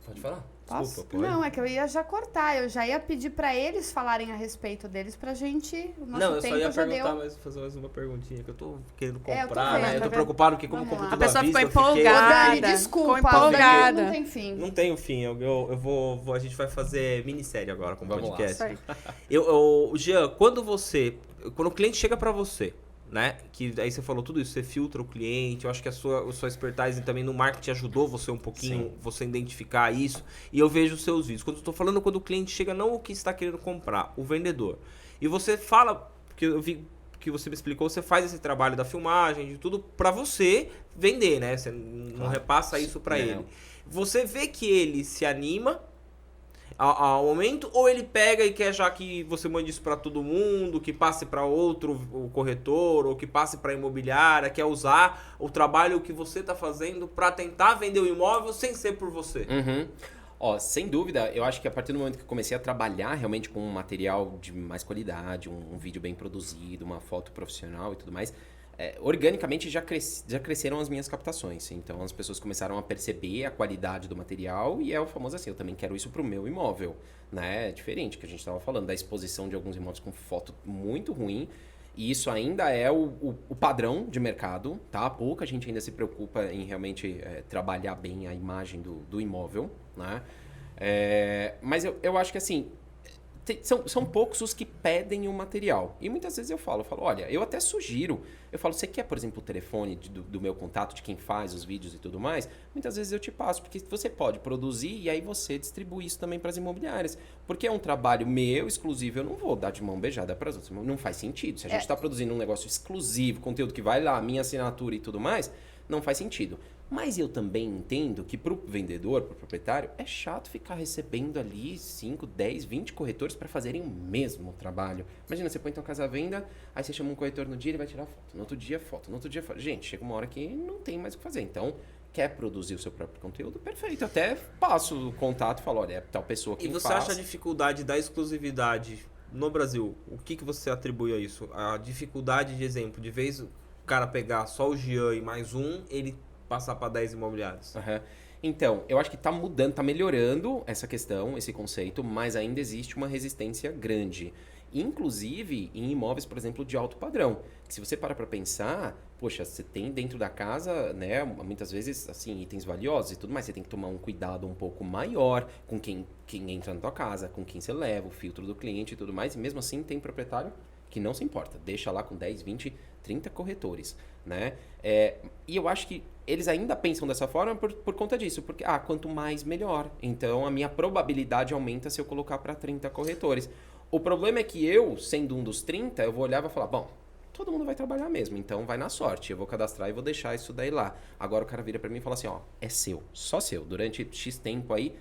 Pode falar? Posso? Desculpa, pode. Não, é que eu ia já cortar. Eu já ia pedir pra eles falarem a respeito deles pra gente. O nosso Não, eu tempo só ia já perguntar, deu. mas fazer mais uma perguntinha, que eu tô querendo É, eu tô comprar, vendo, né? Eu tá tô vendo? preocupado, porque como Vamos compro lá. tudo A pessoa à vista, ficou eu fiquei- Ô, empolgada. Dani, desculpa. Ficou empolgada. Não tem fim. Não tenho fim, a gente vai fazer minissérie agora com o Vamos lá. podcast. Isso aí. Jean, quando o cliente chega pra você, né, que aí você falou tudo isso, você filtra o cliente, eu acho que a sua expertise também no marketing ajudou você um pouquinho, você identificar isso, e eu vejo os seus vídeos. Quando eu tô falando quando o cliente chega, não o que está querendo comprar, o vendedor. E você fala, porque eu vi que você me explicou, você faz esse trabalho da filmagem, de tudo pra você vender, né? Você não repassa isso pra Não. ele. Você vê que ele se anima ao momento, ou ele pega e quer já que você mande isso pra todo mundo, que passe pra outro o corretor, ou que passe pra imobiliária, quer usar o trabalho que você tá fazendo pra tentar vender o imóvel sem ser por você. Uhum. Ó, sem dúvida, eu acho que a partir do momento que eu comecei a trabalhar realmente com um material de mais qualidade, um vídeo bem produzido, uma foto profissional e tudo mais, organicamente já cresceram as minhas captações. Então as pessoas começaram a perceber a qualidade do material e é o famoso assim, eu também quero isso pro meu imóvel, né? É diferente que a gente estava falando da exposição de alguns imóveis com foto muito ruim. E isso ainda é o padrão de mercado, tá? Pouca gente ainda se preocupa em realmente trabalhar bem a imagem do imóvel, né? Mas eu acho que assim, são poucos os que pedem o material. E muitas vezes eu falo, olha, eu até sugiro. Eu falo, você quer, por exemplo, o telefone do meu contato, de quem faz os vídeos e tudo mais? Muitas vezes eu te passo, porque você pode produzir e aí você distribui isso também para as imobiliárias. Porque é um trabalho meu, exclusivo, eu não vou dar de mão beijada para as outras. Não faz sentido. Se a gente está produzindo um negócio exclusivo, conteúdo que vai lá, minha assinatura e tudo mais, não faz sentido. Mas eu também entendo que para o vendedor, para o proprietário, é chato ficar recebendo ali 5, 10, 20 corretores para fazerem o mesmo trabalho. Imagina, você põe tua casa à venda, aí você chama um corretor no dia, ele vai tirar foto. No outro dia, foto. No outro dia, foto. Gente, chega uma hora que não tem mais o que fazer. Então, quer produzir o seu próprio conteúdo? Perfeito. Até passo o contato e falo, olha, é tal pessoa que E você faz. acha a dificuldade da exclusividade no Brasil? O que você atribui a isso? A dificuldade de exemplo, de vez o cara pegar só o Jean e mais um, ele passar para 10 imobiliários. Uhum. Então, eu acho que tá mudando, tá melhorando essa questão, esse conceito, mas ainda existe uma resistência grande. Inclusive em imóveis, por exemplo, de alto padrão. Que se você parar para pensar, poxa, você tem dentro da casa, né, muitas vezes, assim, itens valiosos e tudo mais, você tem que tomar um cuidado um pouco maior com quem entra na tua casa, com quem você leva, o filtro do cliente e tudo mais, e mesmo assim tem proprietário que não se importa, deixa lá com 10, 20, 30 corretores, né? E eu acho que eles ainda pensam dessa forma por conta disso, porque, quanto mais, melhor. Então, a minha probabilidade aumenta se eu colocar para 30 corretores. O problema é que eu, sendo um dos 30, eu vou olhar e vou falar, bom, todo mundo vai trabalhar mesmo, então vai na sorte, eu vou cadastrar e vou deixar isso daí lá. Agora o cara vira para mim e fala assim, ó, é seu, só seu, durante X tempo aí,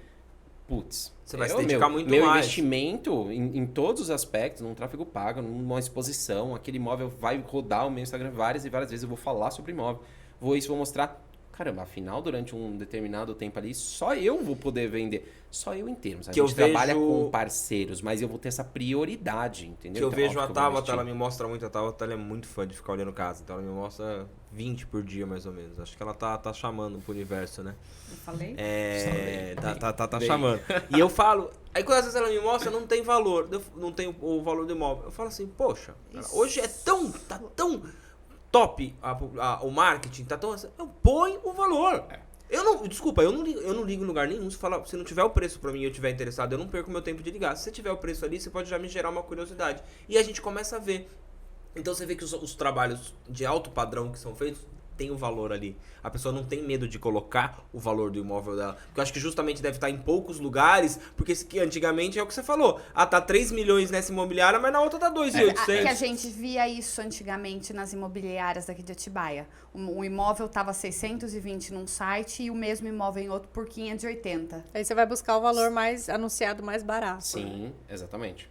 putz, Você vai se dedicar muito meu mais. investimento em todos os aspectos, num tráfego pago, numa exposição, aquele imóvel vai rodar o meu Instagram várias e várias vezes, eu vou falar sobre imóvel, vou mostrar, caramba, afinal, durante um determinado tempo ali, só eu vou poder vender, só eu em termos, a Que eu gente trabalha vejo- com parceiros, mas eu vou ter essa prioridade, entendeu? Que eu Então, vejo óbvio a que eu vou Tabata, investir. ela me mostra muito, a Tabata ela é muito fã de ficar olhando casa, então ela me mostra 20 por dia mais ou menos. Acho que ela tá chamando pro universo, né? Eu falei? Tá Bem. chamando. E eu falo, aí quando às vezes ela me mostra, não tem valor, não tem o valor do imóvel. Eu falo assim, poxa, cara, hoje tá tão top o marketing, tá tão assim, eu ponho o valor. Desculpa, eu não ligo em lugar nenhum. Se não tiver o preço pra mim e eu tiver interessado, eu não perco meu tempo de ligar. Se você tiver o preço ali, você pode já me gerar uma curiosidade. E a gente começa a ver. Então você vê que os trabalhos de alto padrão que são feitos tem o valor ali. A pessoa não tem medo de colocar o valor do imóvel dela. Porque eu acho que justamente deve estar em poucos lugares, porque que antigamente é o que você falou. Tá 3 milhões nessa imobiliária, mas na outra tá 2.800. Que a gente via isso antigamente nas imobiliárias daqui de Atibaia. O imóvel tava 620 num site e o mesmo imóvel em outro por 580. Aí você vai buscar o valor mais anunciado mais barato. Sim, exatamente.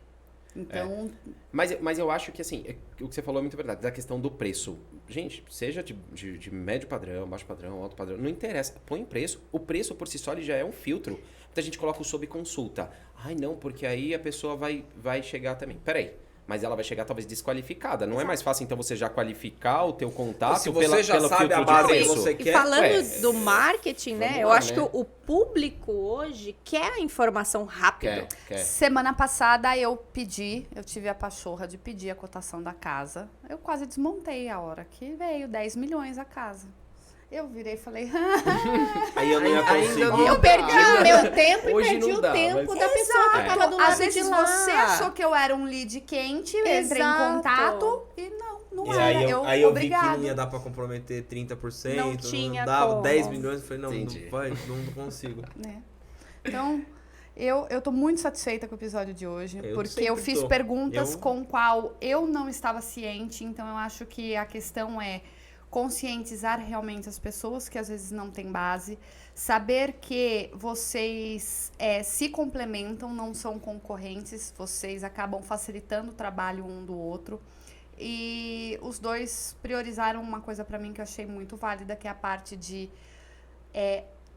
Então, Mas eu acho que, assim, o que você falou é muito verdade, da questão do preço. Gente, seja de médio padrão, baixo padrão, alto padrão, não interessa. Põe preço. O preço por si só ele já é um filtro. Muita gente coloca o sob consulta. Ai, não, porque aí a pessoa vai chegar também. Peraí. Mas ela vai chegar talvez desqualificada. Não é mais fácil, então, você já qualificar o teu contato se você já pelo sabe filtro a base de que preço? você E quer. falando do marketing, né? Vamos Eu lá, acho que o público hoje quer a informação rápido. Quer. semana passada eu tive a pachorra de pedir a cotação da casa. Eu quase desmontei a hora que veio 10 milhões a casa. Eu virei e falei, Aí eu não ia Ainda conseguir. não Eu dá. perdi o meu tempo Hoje e perdi não o dá, tempo mas- da pessoa que estava do lado às vezes de lá. você achou que eu era um lead quente, eu entrei em Exato. contato e não E era. aí eu vi que obrigado. não ia dar pra comprometer 30%, Não tinha dava como. 10 milhões, eu falei, não Entendi. não consigo. Né? Então, eu tô muito satisfeita com o episódio de hoje, Eu porque sempre eu fiz tô. perguntas Eu- com qual eu não estava ciente, então eu acho que a questão é conscientizar realmente as pessoas que às vezes não têm base, saber que vocês se complementam, não são concorrentes, vocês acabam facilitando o trabalho um do outro. E os dois priorizaram uma coisa para mim que eu achei muito válida, que é a parte de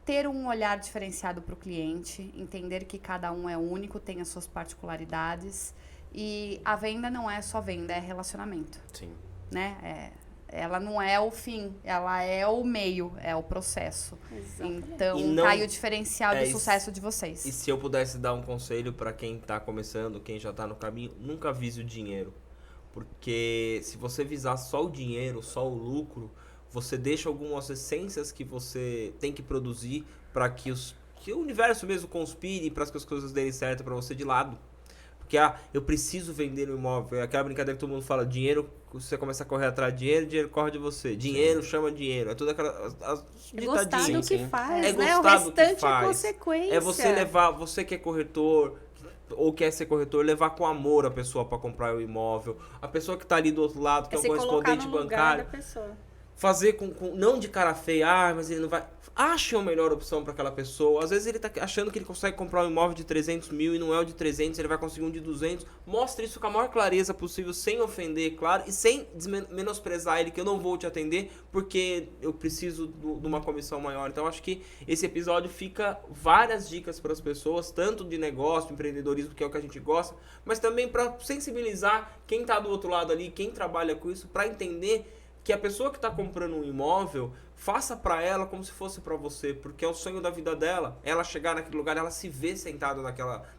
ter um olhar diferenciado para o cliente, entender que cada um é único, tem as suas particularidades. E a venda não é só venda, é relacionamento, Sim. né? Ela não é o fim, ela é o meio, é o processo. Então, E não- tá aí o diferencial do e sucesso de vocês. E se eu pudesse dar um conselho pra quem tá começando, quem já tá no caminho, nunca vise o dinheiro. Porque se você visar só o dinheiro, só o lucro, você deixa algumas essências que você tem que produzir para que o universo mesmo conspire, para que as coisas derem certo para você de lado. Porque eu preciso vender um imóvel. É aquela brincadeira que todo mundo fala, dinheiro, você começa a correr atrás de dinheiro, dinheiro corre de você. Dinheiro chama dinheiro. É tudo aquela É gostar do Sim, que sim. faz, É né? O gostar do que restante é faz. consequência. É você levar, você que é corretor ou quer ser corretor, levar com amor a pessoa para comprar o imóvel. A pessoa que tá ali do outro lado, que é se o colocar correspondente no lugar bancário. da pessoa. Fazer com não de cara feia, mas ele não vai. Ache a melhor opção para aquela pessoa. Às vezes ele tá achando que ele consegue comprar um imóvel de 300 mil e não é o de 300, ele vai conseguir um de 200. Mostre isso com a maior clareza possível, sem ofender, claro, e sem menosprezar ele, que eu não vou te atender porque eu preciso de uma comissão maior. Então acho que esse episódio fica várias dicas para as pessoas, tanto de negócio, empreendedorismo, que é o que a gente gosta, mas também para sensibilizar quem tá do outro lado ali, quem trabalha com isso, para entender que a pessoa que está comprando um imóvel, faça para ela como se fosse para você, porque é o sonho da vida dela, ela chegar naquele lugar, ela se vê sentada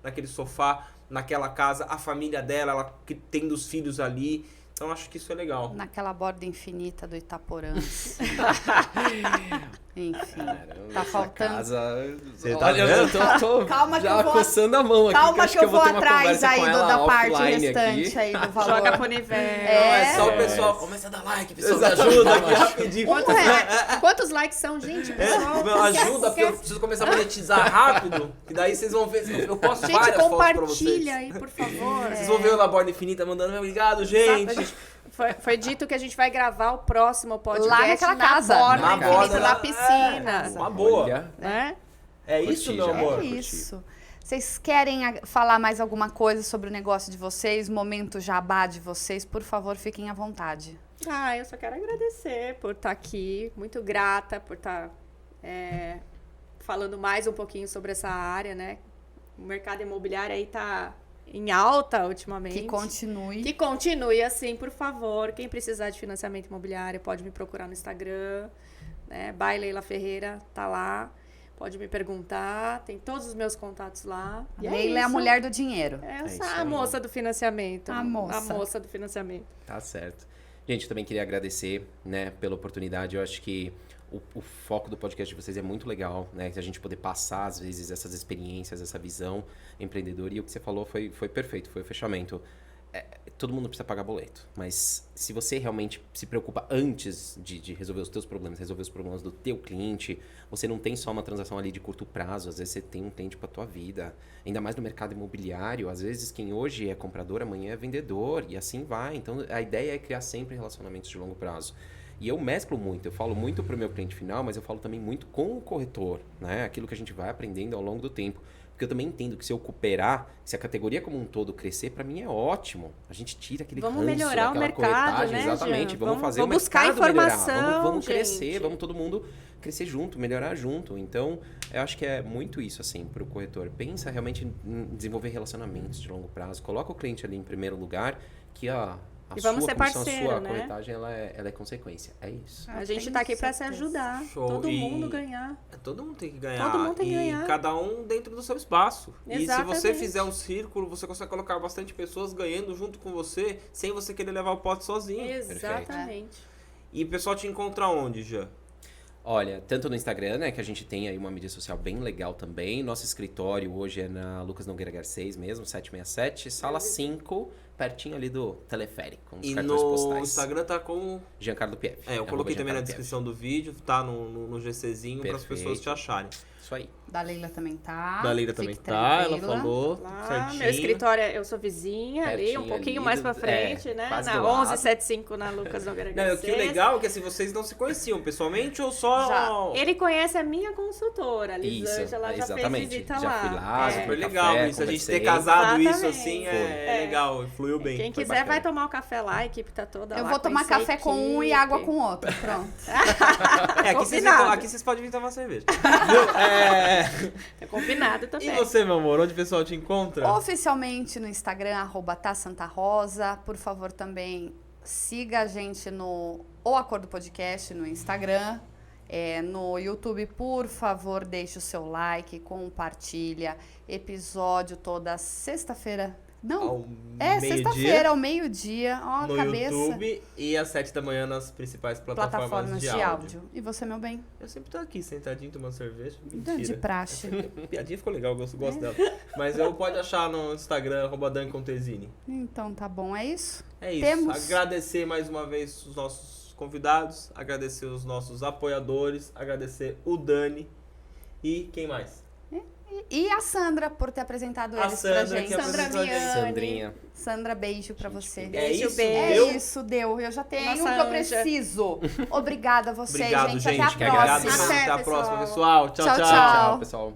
naquele sofá, naquela casa, a família dela, ela tendo os filhos ali. Então acho que isso é legal. Naquela borda infinita do Itaporã. Enfim, Caramba, tá essa faltando. Casa... Você tá Olha, vendo? eu tô Calma que já eu vou- coçando a mão aqui. Calma acho que eu vou ter uma atrás conversa aí com ela da parte offline restante aqui. aí do valor. Joga pro universo. Não, é só o É. pessoal, começa a dar like, pessoal, me Exatamente. ajuda aqui rapidinho. Quantos likes são, gente? Pessoal, Meu, ajuda, porque eu preciso começar a monetizar rápido, que daí vocês vão ver, eu posto Gente, várias fotos pra vocês. compartilha aí, por favor. Vocês vão ver eu na borda infinita mandando, obrigado, gente. Exato, Foi dito que a gente vai gravar o próximo podcast Lá naquela na casa. borda, Na infinita borda, da lá- piscina. Uma boa. Olha, Né? É Curti isso, meu já. amor? É isso. Vocês querem falar mais alguma coisa sobre o negócio de vocês, momento jabá de vocês? Por favor, fiquem à vontade. Eu só quero agradecer por estar aqui. Muito grata por estar falando mais um pouquinho sobre essa área, né? O mercado imobiliário aí tá em alta ultimamente. Que continue. Que continue assim, por favor. Quem precisar de financiamento imobiliário pode me procurar no Instagram, né? By Leila Ferreira, tá lá. Pode me perguntar, tem todos os meus contatos lá. E Leila é a isso. mulher do dinheiro. Essa isso a aí. moça do financiamento. A moça. A moça do financiamento. tá certo. Gente, eu também queria agradecer, né, pela oportunidade. Eu acho que o foco do podcast de vocês é muito legal, né? A gente poder passar, às vezes, essas experiências, essa visão empreendedora. E o que você falou foi perfeito, foi o fechamento. Todo mundo precisa pagar boleto, mas se você realmente se preocupa antes de resolver os teus problemas, resolver os problemas do teu cliente, você não tem só uma transação ali de curto prazo, às vezes você tem um cliente para tua vida. Ainda mais no mercado imobiliário, às vezes quem hoje é comprador, amanhã é vendedor, e assim vai. Então a ideia é criar sempre relacionamentos de longo prazo. E eu mesclo muito, eu falo muito para o meu cliente final, mas eu falo também muito com o corretor, né? Aquilo que a gente vai aprendendo ao longo do tempo. Porque eu também entendo que se eu cooperar, se a categoria como um todo crescer, pra mim é ótimo. A gente tira aquele Vamos ranço melhorar o daquela mercado, corretagem, né, exatamente. Jean? Vamos fazer o vamos buscar mercado melhorar. informação, Vamos gente. crescer, vamos todo mundo crescer junto, melhorar junto. Então, eu acho que é muito isso, assim, pro corretor. Pensa realmente em desenvolver relacionamentos de longo prazo. Coloca o cliente ali em primeiro lugar, que a E vamos sua ser comissão, parceiro, a sua né? corretagem, ela é consequência. É isso. A gente tenho tá aqui pra se certeza. ajudar. Show. Todo E- mundo ganhar. Todo mundo tem que ganhar. Todo mundo tem que e ganhar. cada um dentro do seu espaço. E se você Exatamente. fizer um círculo, você consegue colocar bastante pessoas ganhando junto com você, sem você querer levar o pote sozinho. Exatamente. E o pessoal te encontra onde, já? Olha, tanto no Instagram, né, que a gente tem aí uma mídia social bem legal também. Nosso escritório hoje é na Lucas Nogueira Garcês mesmo, 767, sala 5, pertinho ali do teleférico, nos E cartões no postais. Instagram tá com... Giancarlo Pieve. eu coloquei também na descrição do vídeo, tá no GCzinho para as Perfeito. pessoas te acharem. Isso aí. Da Leila também tá. Da Leila Fique também tá, ela tranquila. falou Lá, certinho. meu escritório, eu sou vizinha ali, Pertinho um pouquinho ali mais do- pra frente, né? quase Na do lado. 1175 na Lucas Nogueira Não, o Garcês. que é legal é que assim, vocês não se conheciam pessoalmente ou só... Ele conhece a minha consultora, a Lisângela já fez exatamente. visita Já lá. fui lá, É. Super café, legal isso, a gente ter conversei. casado isso Exatamente. assim Foi. é legal, fluiu bem. Quem foi quiser bacana. vai tomar o café lá, a equipe tá toda Eu lá. vou tomar conhecer a café com um e equipe. água com o outro. Pronto. Combinado. Aqui vocês podem vir tomar cerveja. Viu? É combinado E também. você, meu amor, onde o pessoal te encontra? Oficialmente no Instagram, @tasantarosa. Por favor, também siga a gente no O Acordo Podcast no Instagram. No YouTube, por favor, deixe o seu like, compartilha. Episódio toda sexta-feira. Não, Ao sexta-feira, ao meio-dia. Ó, no cabeça. YouTube e às 7 da manhã nas principais plataformas de áudio. E você, meu bem? Eu sempre tô aqui sentadinho tomando cerveja. Mentira. De praxe. Piadinha ficou legal, eu gosto dela. Mas eu pode achar no Instagram, @dancontesini. Então tá bom, é isso? É isso. Temos- Agradecer mais uma vez os nossos convidados, agradecer os nossos apoiadores, agradecer o Dani e quem mais? E a Sandra por ter apresentado A eles Sandra, pra gente. que Sandra apresentou a gente. Miane. Sandrinha. Sandra, beijo pra você. É Beijo, isso? beijo. É Deu? isso, deu. Eu já tenho Nossa o que eu anja. preciso. Obrigada a vocês, Obrigado, gente. Até que a agradeço. próxima. Até, Até a pessoal. próxima, pessoal. Tchau, Tchau, tchau. tchau. Tchau, pessoal.